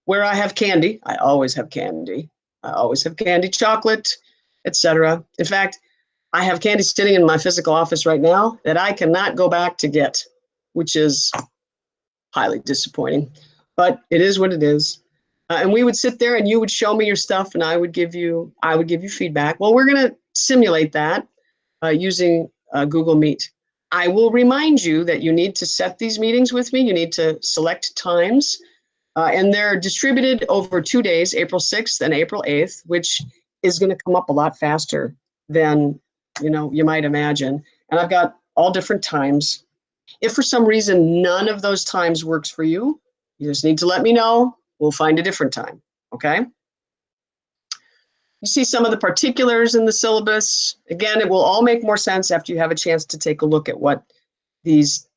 where I have candy. I always have candy. I always have candy, chocolate, etc. In fact, I have candy sitting in my physical office right now that I cannot go back to get, which is highly disappointing, but it is what it is. And we would sit there and you would show me your stuff and I would give you feedback. Well, we're going to simulate that using Google Meet. I will remind you that you need to set these meetings with me. You need to select times. And they're distributed over 2 days, April 6th and April 8th, which is going to come up a lot faster than you might imagine. And I've got all different times. If for some reason none of those times works for you, you just need to let me know. We'll find a different time, okay? You see some of the particulars in the syllabus. Again, it will all make more sense after you have a chance to take a look at what these,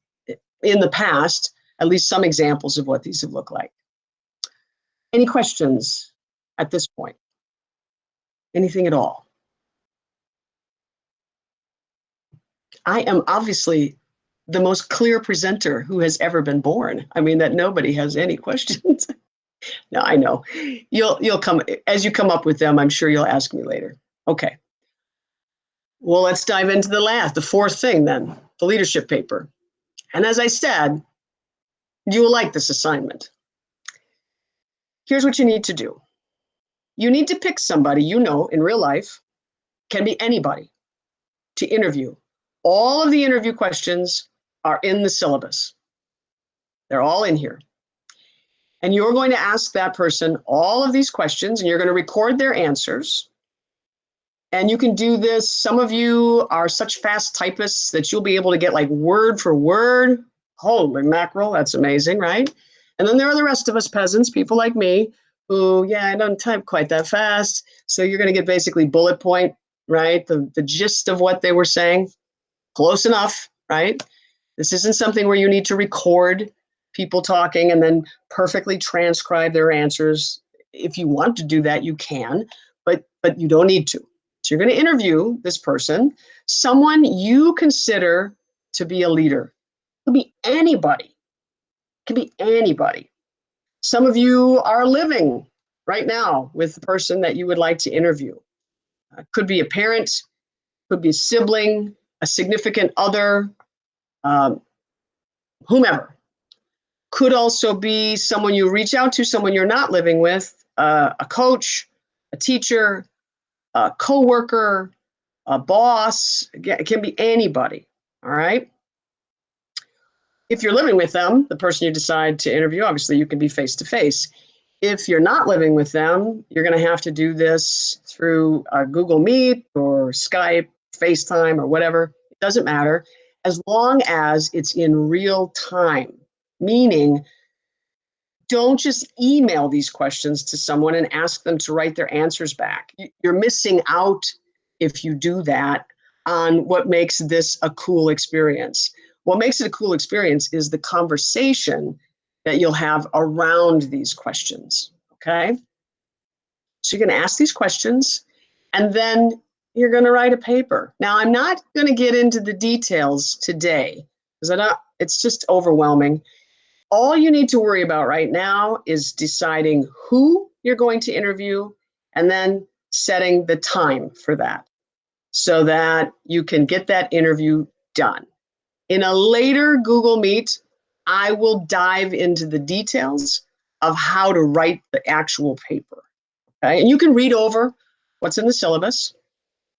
in the past, at least some examples of what these have looked like. Any questions at this point? Anything at all? I am obviously the most clear presenter who has ever been born. I mean, that nobody has any questions. No, I know. You'll come, as you come up with them, I'm sure you'll ask me later. Okay. Well, let's dive into the fourth thing then, the leadership paper. And as I said, you will like this assignment. Here's what you need to do. You need to pick somebody you know in real life, can be anybody, to interview. All of the interview questions are in the syllabus. They're all in here. And you're going to ask that person all of these questions and you're going to record their answers. And you can do this. Some of you are such fast typists that you'll be able to get like word for word. Holy mackerel, that's amazing, right? And then there are the rest of us peasants, people like me, who, I don't type quite that fast. So you're going to get basically bullet point, right? The gist of what they were saying. Close enough, right? This isn't something where you need to record people talking and then perfectly transcribe their answers. If you want to do that, you can, but you don't need to. So you're going to interview this person, someone you consider to be a leader. It could be anybody. It can be anybody. Some of you are living right now with the person that you would like to interview. Could be a parent, could be a sibling, a significant other, whomever. Could also be someone you reach out to, someone you're not living with, a coach, a teacher, a coworker, a boss, it can be anybody, all right? If you're living with them, the person you decide to interview, obviously you can be face-to-face. If you're not living with them, you're going to have to do this through Google Meet or Skype, FaceTime, or whatever. It doesn't matter, as long as it's in real time, meaning don't just email these questions to someone and ask them to write their answers back. You're missing out, if you do that, on what makes this a cool experience. What makes it a cool experience is the conversation that you'll have around these questions, okay? So you're going to ask these questions, and then you're going to write a paper. Now, I'm not going to get into the details today, because it's just overwhelming. All you need to worry about right now is deciding who you're going to interview and then setting the time for that so that you can get that interview done. In a later Google Meet, I will dive into the details of how to write the actual paper. Okay? And you can read over what's in the syllabus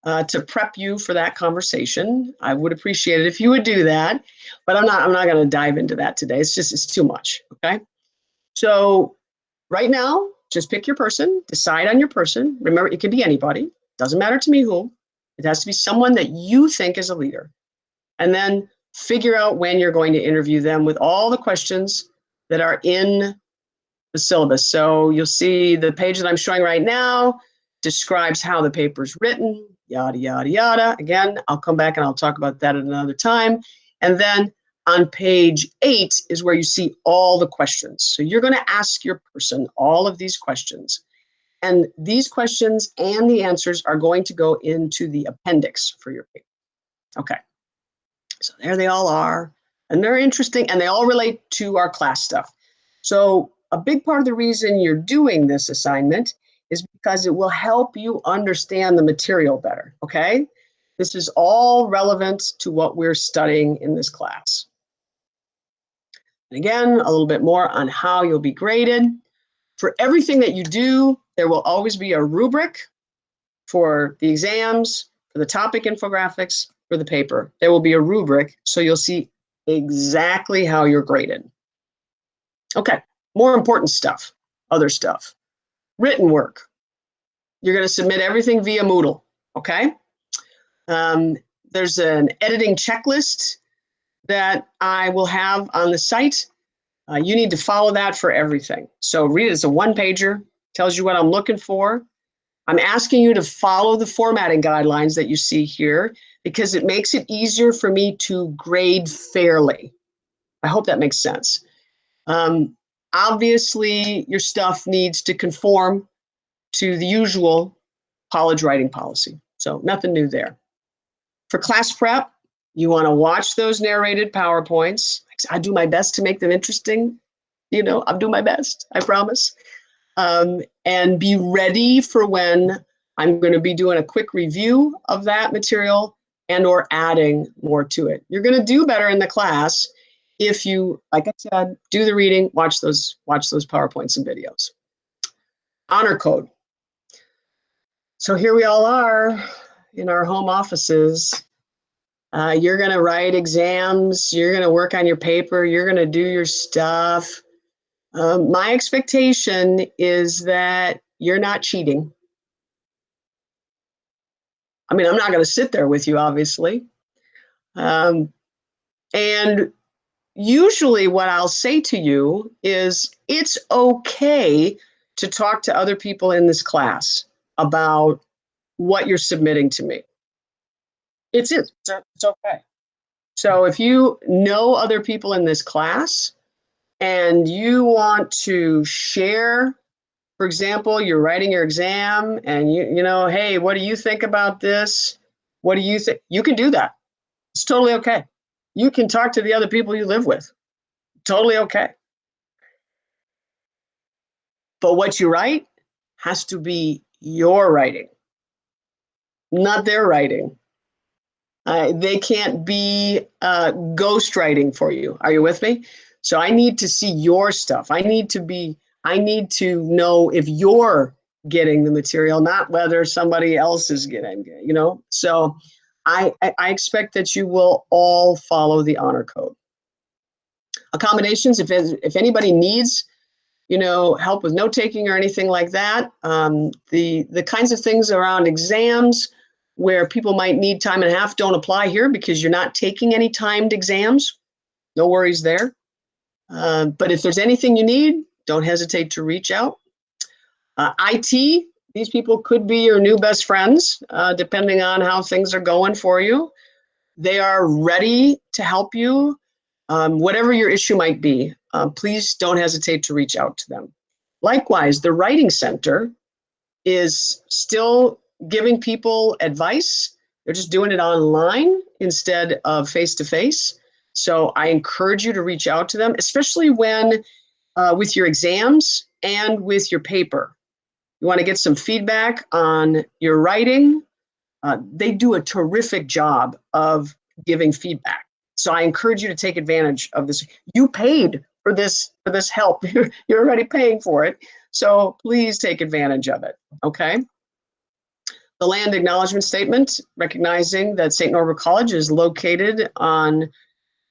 to prep you for that conversation. I would appreciate it if you would do that, but I'm not going to dive into that today. It's too much, okay? So right now, just pick your person, decide on your person. Remember, it can be anybody. Doesn't matter to me who. It has to be someone that you think is a leader. And then figure out when you're going to interview them with all the questions that are in the syllabus. So you'll see the page that I'm showing right now describes how the paper's written, yada, yada, yada. Again, I'll come back and I'll talk about that at another time. And then on page 8 is where you see all the questions. So you're going to ask your person all of these questions. And these questions and the answers are going to go into the appendix for your paper. Okay. So there they all are. And they're interesting, and they all relate to our class stuff. So a big part of the reason you're doing this assignment is because it will help you understand the material better, okay? This is all relevant to what we're studying in this class. And again, a little bit more on how you'll be graded. For everything that you do, there will always be a rubric for the exams, for the topic infographics, for the paper. There will be a rubric, so you'll see exactly how you're graded. Okay, more important stuff, other stuff. Written work. You're going to submit everything via Moodle, okay? There's an editing checklist that I will have on the site. You need to follow that for everything. So read it. It's a one-pager, tells you what I'm looking for. I'm asking you to follow the formatting guidelines that you see here because it makes it easier for me to grade fairly. I hope that makes sense. Obviously, your stuff needs to conform to the usual college writing policy. So nothing new there. For class prep, you want to watch those narrated PowerPoints. I do my best to make them interesting. You know, I'll do my best, I promise. And be ready for when I'm going to be doing a quick review of that material and or adding more to it. You're going to do better in the class if you, like I said, do the reading, watch those PowerPoints and videos. Honor code. So here we all are in our home offices. You're going to write exams. You're going to work on your paper. You're going to do your stuff. My expectation is that you're not cheating. I mean, I'm not going to sit there with you, obviously. And usually what I'll say to you is it's okay to talk to other people in this class about what you're submitting to me. It's okay. So if you know other people in this class and you want to share, for example, you're writing your exam and you know, hey, what do you think about this? What do you think? You can do that. It's totally okay. You can talk to the other people you live with. Totally okay. But what you write has to be your writing, not their writing. They can't be ghostwriting for you. Are you with me? So I need to see your stuff. I need to know if you're getting the material, not whether somebody else is getting, you know? So I expect that you will all follow the honor code. Accommodations, if anybody needs, you know, help with note taking or anything like that, the kinds of things around exams where people might need time and a half don't apply here because you're not taking any timed exams. No worries there. But if there's anything you need, don't hesitate to reach out. IT, these people could be your new best friends, depending on how things are going for you. They are ready to help you. Whatever your issue might be, please don't hesitate to reach out to them. Likewise, the Writing Center is still giving people advice. They're just doing it online instead of face-to-face. So I encourage you to reach out to them, especially when with your exams and with your paper. You want to get some feedback on your writing. They do a terrific job of giving feedback. So I encourage you to take advantage of this. You paid for this help. You're already paying for it. So please take advantage of it, okay? The land acknowledgement statement, recognizing that St. Norbert College is located on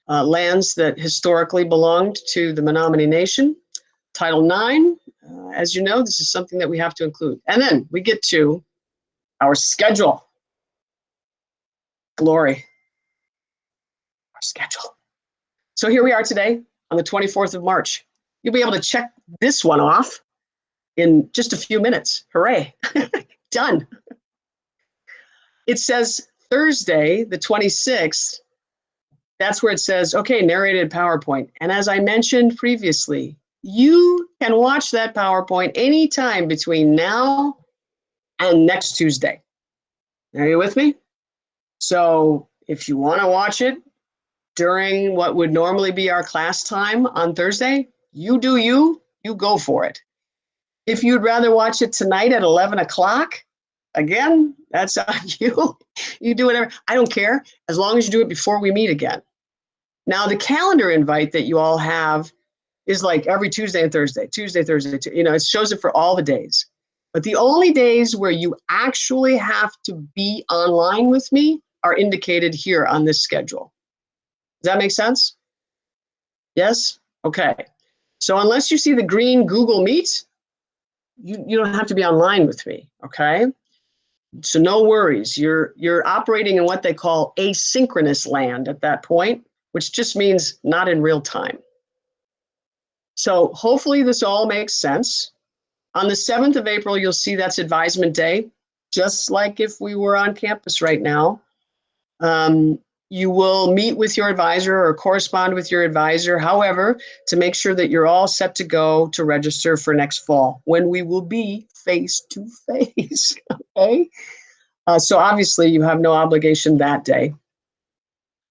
lands that historically belonged to the Menominee Nation. Title IX, as you know, this is something that we have to include. And then we get to our schedule. Glory. Our schedule. So here we are today on the 24th of March. You'll be able to check this one off in just a few minutes. Hooray. Done. It says Thursday, the 26th. That's where it says, okay, narrated PowerPoint. And as I mentioned previously, you can watch that PowerPoint anytime between now and next Tuesday. Are you with me? So if you want to watch it during what would normally be our class time on Thursday, you do you go for it. If you'd rather watch it tonight at 11 o'clock, again, that's on you. You do whatever. I don't care, as long as you do it before we meet again. Now, the calendar invite that you all have is like every Tuesday and Thursday, Tuesday, Thursday, you know, it shows it for all the days. But the only days where you actually have to be online with me are indicated here on this schedule. Does that make sense? Yes? Okay. So unless you see the green Google Meet, you don't have to be online with me, okay? So no worries. You're operating in what they call asynchronous land at that point, which just means not in real time. So hopefully this all makes sense. On the 7th of April, you'll see that's Advisement Day, just like if we were on campus right now. You will meet with your advisor or correspond with your advisor, however, to make sure that you're all set to go to register for next fall when we will be face-to-face, okay? So obviously you have no obligation that day.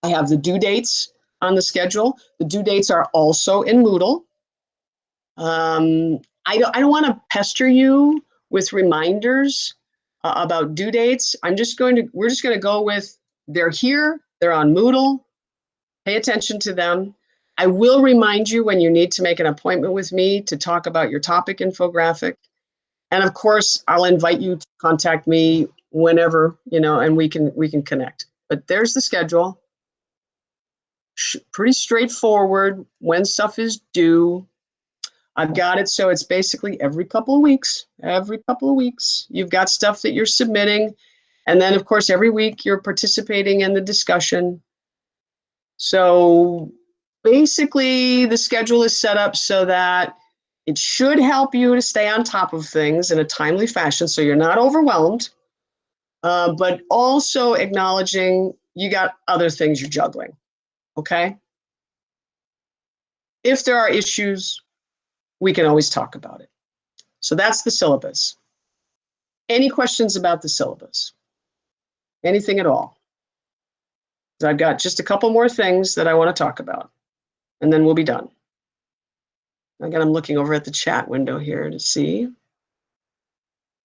I have the due dates on the schedule. The due dates are also in Moodle. I don't want to pester you with reminders about due dates. We're just going to go with they're here, they're on Moodle. Pay attention to them. I will remind you when you need to make an appointment with me to talk about your topic infographic. And of course, I'll invite you to contact me whenever, you know, and we can connect. But there's the schedule. Pretty straightforward when stuff is due. I've got it so it's basically every couple of weeks, you've got stuff that you're submitting. And then, of course, every week you're participating in the discussion. So basically, the schedule is set up so that it should help you to stay on top of things in a timely fashion so you're not overwhelmed, but also acknowledging you got other things you're juggling, okay? If there are issues, we can always talk about it. So that's the syllabus. Any questions about the syllabus? Anything at all? I've got just a couple more things that I want to talk about, and then we'll be done. Again, I'm looking over at the chat window here to see.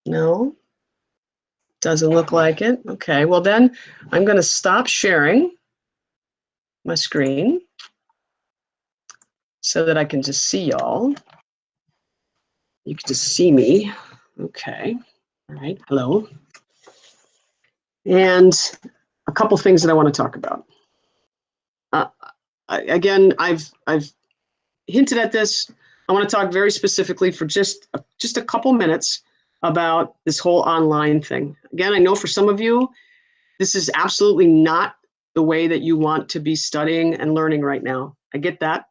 No, doesn't look like it. Okay, well then I'm going to stop sharing my screen so that I can just see y'all. You can just see me. Okay. All right. Hello. And a couple things that I want to talk about. Uh, Again, I've hinted at this. I want to talk very specifically for just a couple minutes about this whole online thing. Again, I know for some of you, this is absolutely not the way that you want to be studying and learning right now. I get that.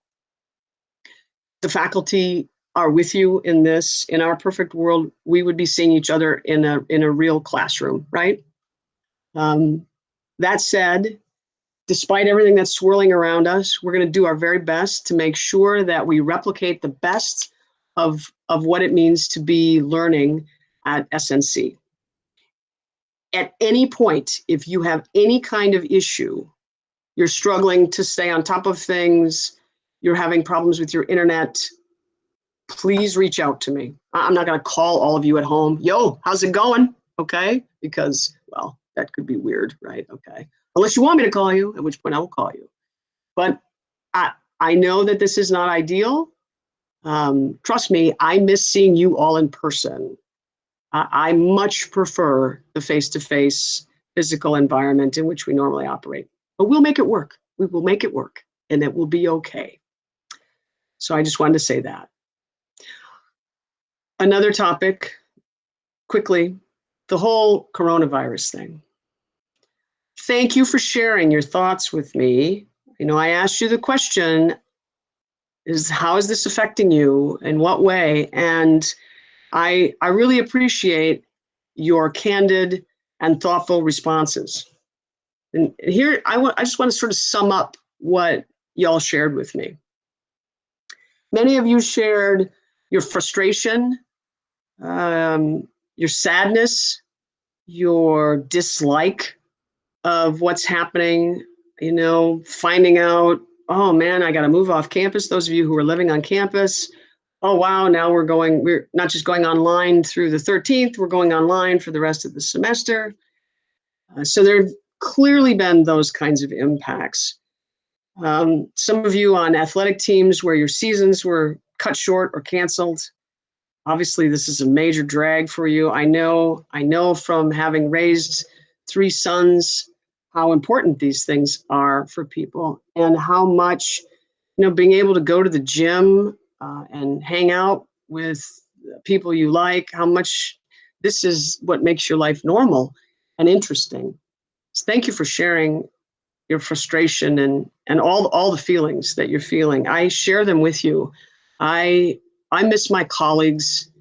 The faculty are with you in this. In our perfect world, we would be seeing each other in a real classroom, right? That said, despite everything that's swirling around us, we're going to do our very best to make sure that we replicate the best of what it means to be learning at SNC. At any point, if you have any kind of issue, you're struggling to stay on top of things, you're having problems with your internet, please reach out to me. I'm not going to call all of you at home. Yo, how's it going? Okay. Because, well, that could be weird, right? Okay. Unless you want me to call you, at which point I will call you. But I know that this is not ideal. Trust me, I miss seeing you all in person. I much prefer the face-to-face physical environment in which we normally operate. But we'll make it work. We will make it work, and it will be okay. So I just wanted to say that. Another topic, quickly, the whole coronavirus thing. Thank you for sharing your thoughts with me. You know, I asked you the question, is how is this affecting you? In what way? And I really appreciate your candid and thoughtful responses. And here, I just want to sort of sum up what y'all shared with me. Many of you shared your frustration, your sadness, your dislike of what's happening, you know, finding out, oh man, I got to move off campus. Those of you who are living on campus, oh wow, now we're not just going online through the 13th, we're going online for the rest of the semester. So there have clearly been those kinds of impacts. Some of you on athletic teams where your seasons were cut short or canceled. Obviously, this is a major drag for you. I know from having raised 3 sons how important these things are for people and how much, you know, being able to go to the gym and hang out with people you like, how much this is what makes your life normal and interesting. So thank you for sharing your frustration and all the feelings that you're feeling. I share them with you. I miss my colleagues.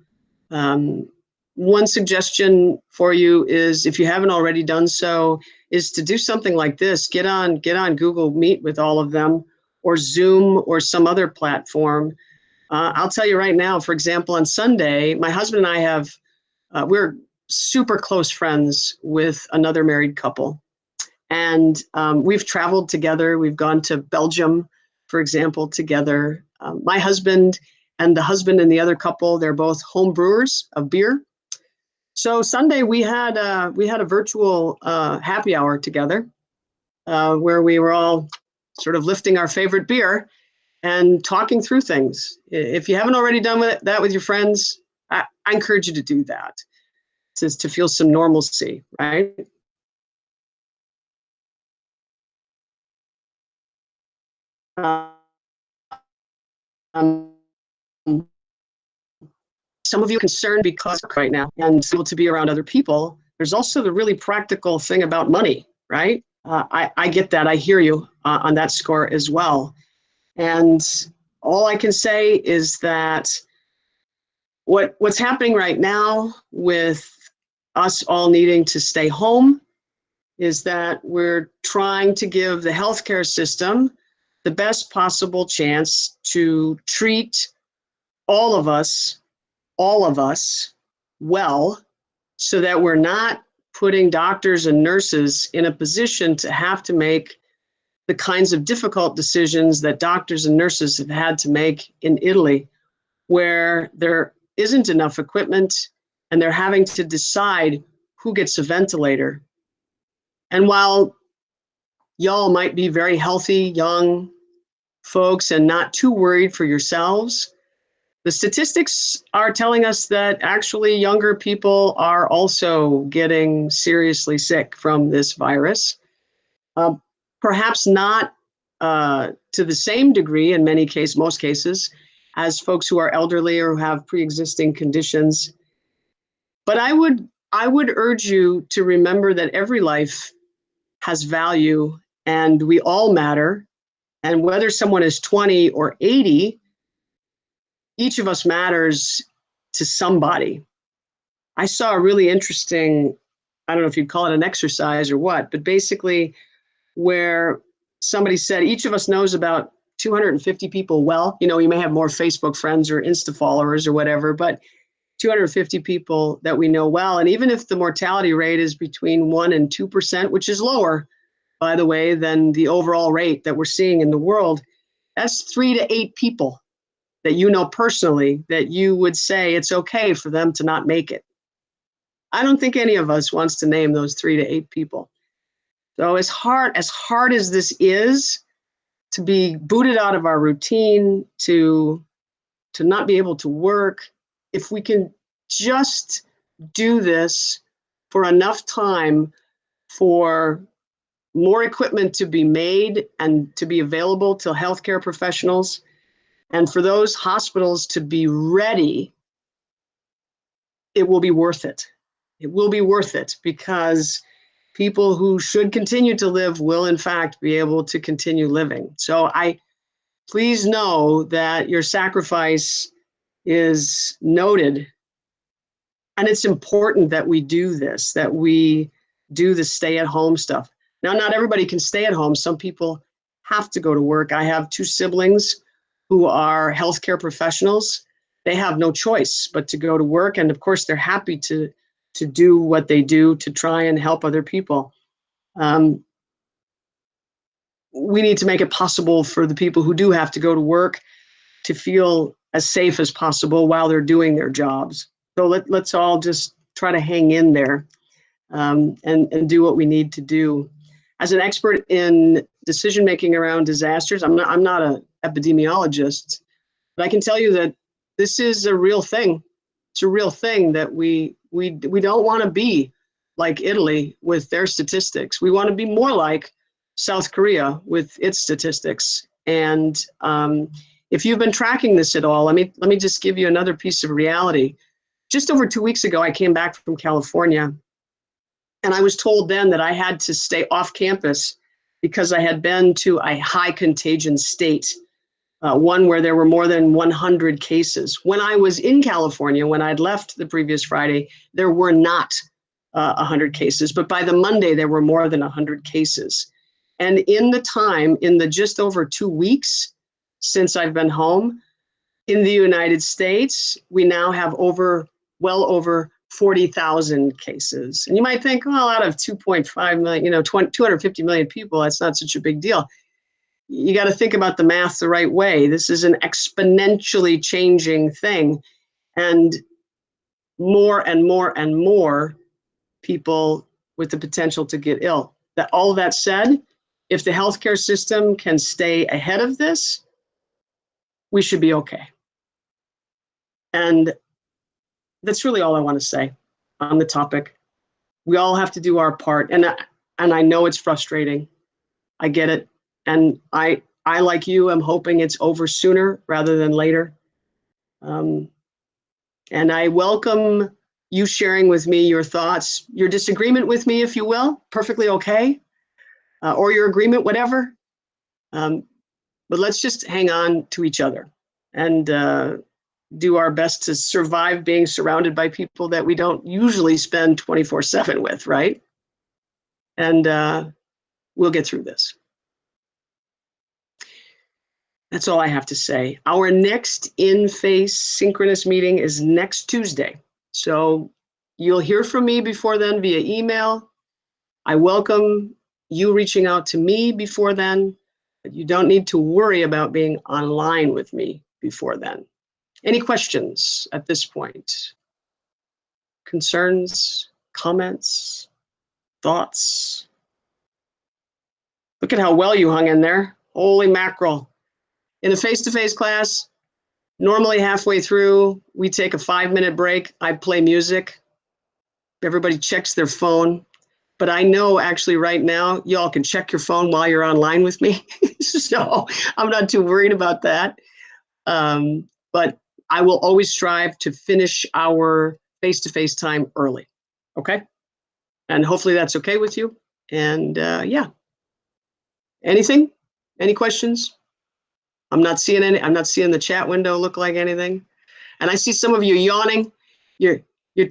One suggestion for you is, if you haven't already done so, is to do something like this. Get on Google Meet with all of them, or Zoom, or some other platform. I'll tell you right now, for example, on Sunday, my husband and I we're super close friends with another married couple. And we've traveled together. We've gone to Belgium, for example, together. My husband and the husband and the other couple, they're both home brewers of beer. So Sunday we had a virtual happy hour together where we were all sort of lifting our favorite beer and talking through things. If you haven't already done that with your friends, I encourage you to do that, to feel some normalcy, right? Um, some of you are concerned because right now and able to be around other people. There's also the really practical thing about money, right? I get that. I hear you on that score as well. And all I can say is that what's happening right now with us all needing to stay home is that we're trying to give the healthcare system the best possible chance to treat all of us well, so that we're not putting doctors and nurses in a position to have to make the kinds of difficult decisions that doctors and nurses have had to make in Italy, where there isn't enough equipment and they're having to decide who gets a ventilator. And while y'all might be very healthy, young folks and not too worried for yourselves, The statistics are telling us that actually younger people are also getting seriously sick from this virus. Uh, Perhaps not to the same degree in many cases, most cases, as folks who are elderly or who have pre-existing conditions. But I would urge you to remember that every life has value and we all matter. And whether someone is 20 or 80, each of us matters to somebody. I saw a really interesting, I don't know if you'd call it an exercise or what, but basically where somebody said each of us knows about 250 people well. You know, you may have more Facebook friends or Insta followers or whatever, but 250 people that we know well. And even if the mortality rate is between 1% and 2%, which is lower, by the way, than the overall rate that we're seeing in the world, that's 3 to 8 people that you know personally that you would say it's okay for them to not make it. I don't think any of us wants to name those 3 to 8 people. So as hard as this is to be booted out of our routine, to not be able to work, if we can just do this for enough time for more equipment to be made and to be available to healthcare professionals, and for those hospitals to be ready, it will be worth it. It will be worth it because people who should continue to live will in fact be able to continue living. So please know that your sacrifice is noted. And it's important that we do this, that we do the stay at home stuff. Now, not everybody can stay at home. Some people have to go to work. I have 2 siblings who are healthcare professionals. They have no choice but to go to work. And of course, they're happy to do what they do to try and help other people. We need to make it possible for the people who do have to go to work to feel as safe as possible while they're doing their jobs. So let's all just try to hang in there, and do what we need to do. As an expert in decision making around disasters, I'm not an epidemiologist, but I can tell you that this is a real thing. It's a real thing that we don't want to be like Italy with their statistics. We want to be more like South Korea with its statistics. And if you've been tracking this at all, let me just give you another piece of reality. Just over 2 weeks ago, I came back from California, and I was told then that I had to stay off campus because I had been to a high contagion state, one where there were more than 100 cases. When I was in California, when I'd left the previous Friday, there were not 100 cases, but by the Monday, there were more than 100 cases. And in the just over 2 weeks since I've been home, in the United States, we now have well over 40,000 cases. And you might think, well, out of 2.5 million, 250 million people, that's not such a big deal. You got to think about the math the right way. This is an exponentially changing thing. And more and more and more people with the potential to get ill. All that said, if the healthcare system can stay ahead of this, we should be okay. And that's really all I want to say on the topic. We all have to do our part. And I know it's frustrating. I get it. And I like you, I'm hoping it's over sooner rather than later. And I welcome you sharing with me your thoughts, your disagreement with me, if you will, perfectly okay, or your agreement, whatever. But let's just hang on to each other and do our best to survive being surrounded by people that we don't usually spend 24/7 with, right? And we'll get through this. That's all I have to say. Our next in-face synchronous meeting is next Tuesday. So you'll hear from me before then via email. I welcome you reaching out to me before then, but you don't need to worry about being online with me before then. Any questions at this point? Concerns, comments, thoughts? Look at how well you hung in there. Holy mackerel. In a face-to-face class, Normally halfway through, we take a 5-minute break. I play music. Everybody checks their phone. But I know actually right now, y'all can check your phone while you're online with me. So I'm not too worried about that. But I will always strive to finish our face-to-face time early. Okay? And hopefully that's okay with you. And yeah. Anything? Any questions? I'm not seeing any. I'm not seeing the chat window look like anything. And I see some of you yawning. You're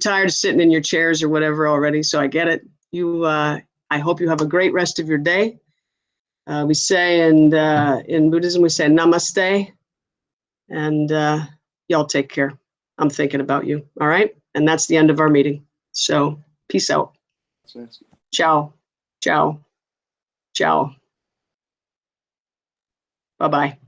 tired of sitting in your chairs or whatever already. So I get it. I hope you have a great rest of your day. We say in Buddhism, we say namaste. And y'all take care. I'm thinking about you. All right. And that's the end of our meeting. So peace out. Ciao. Ciao. Ciao. Bye-bye.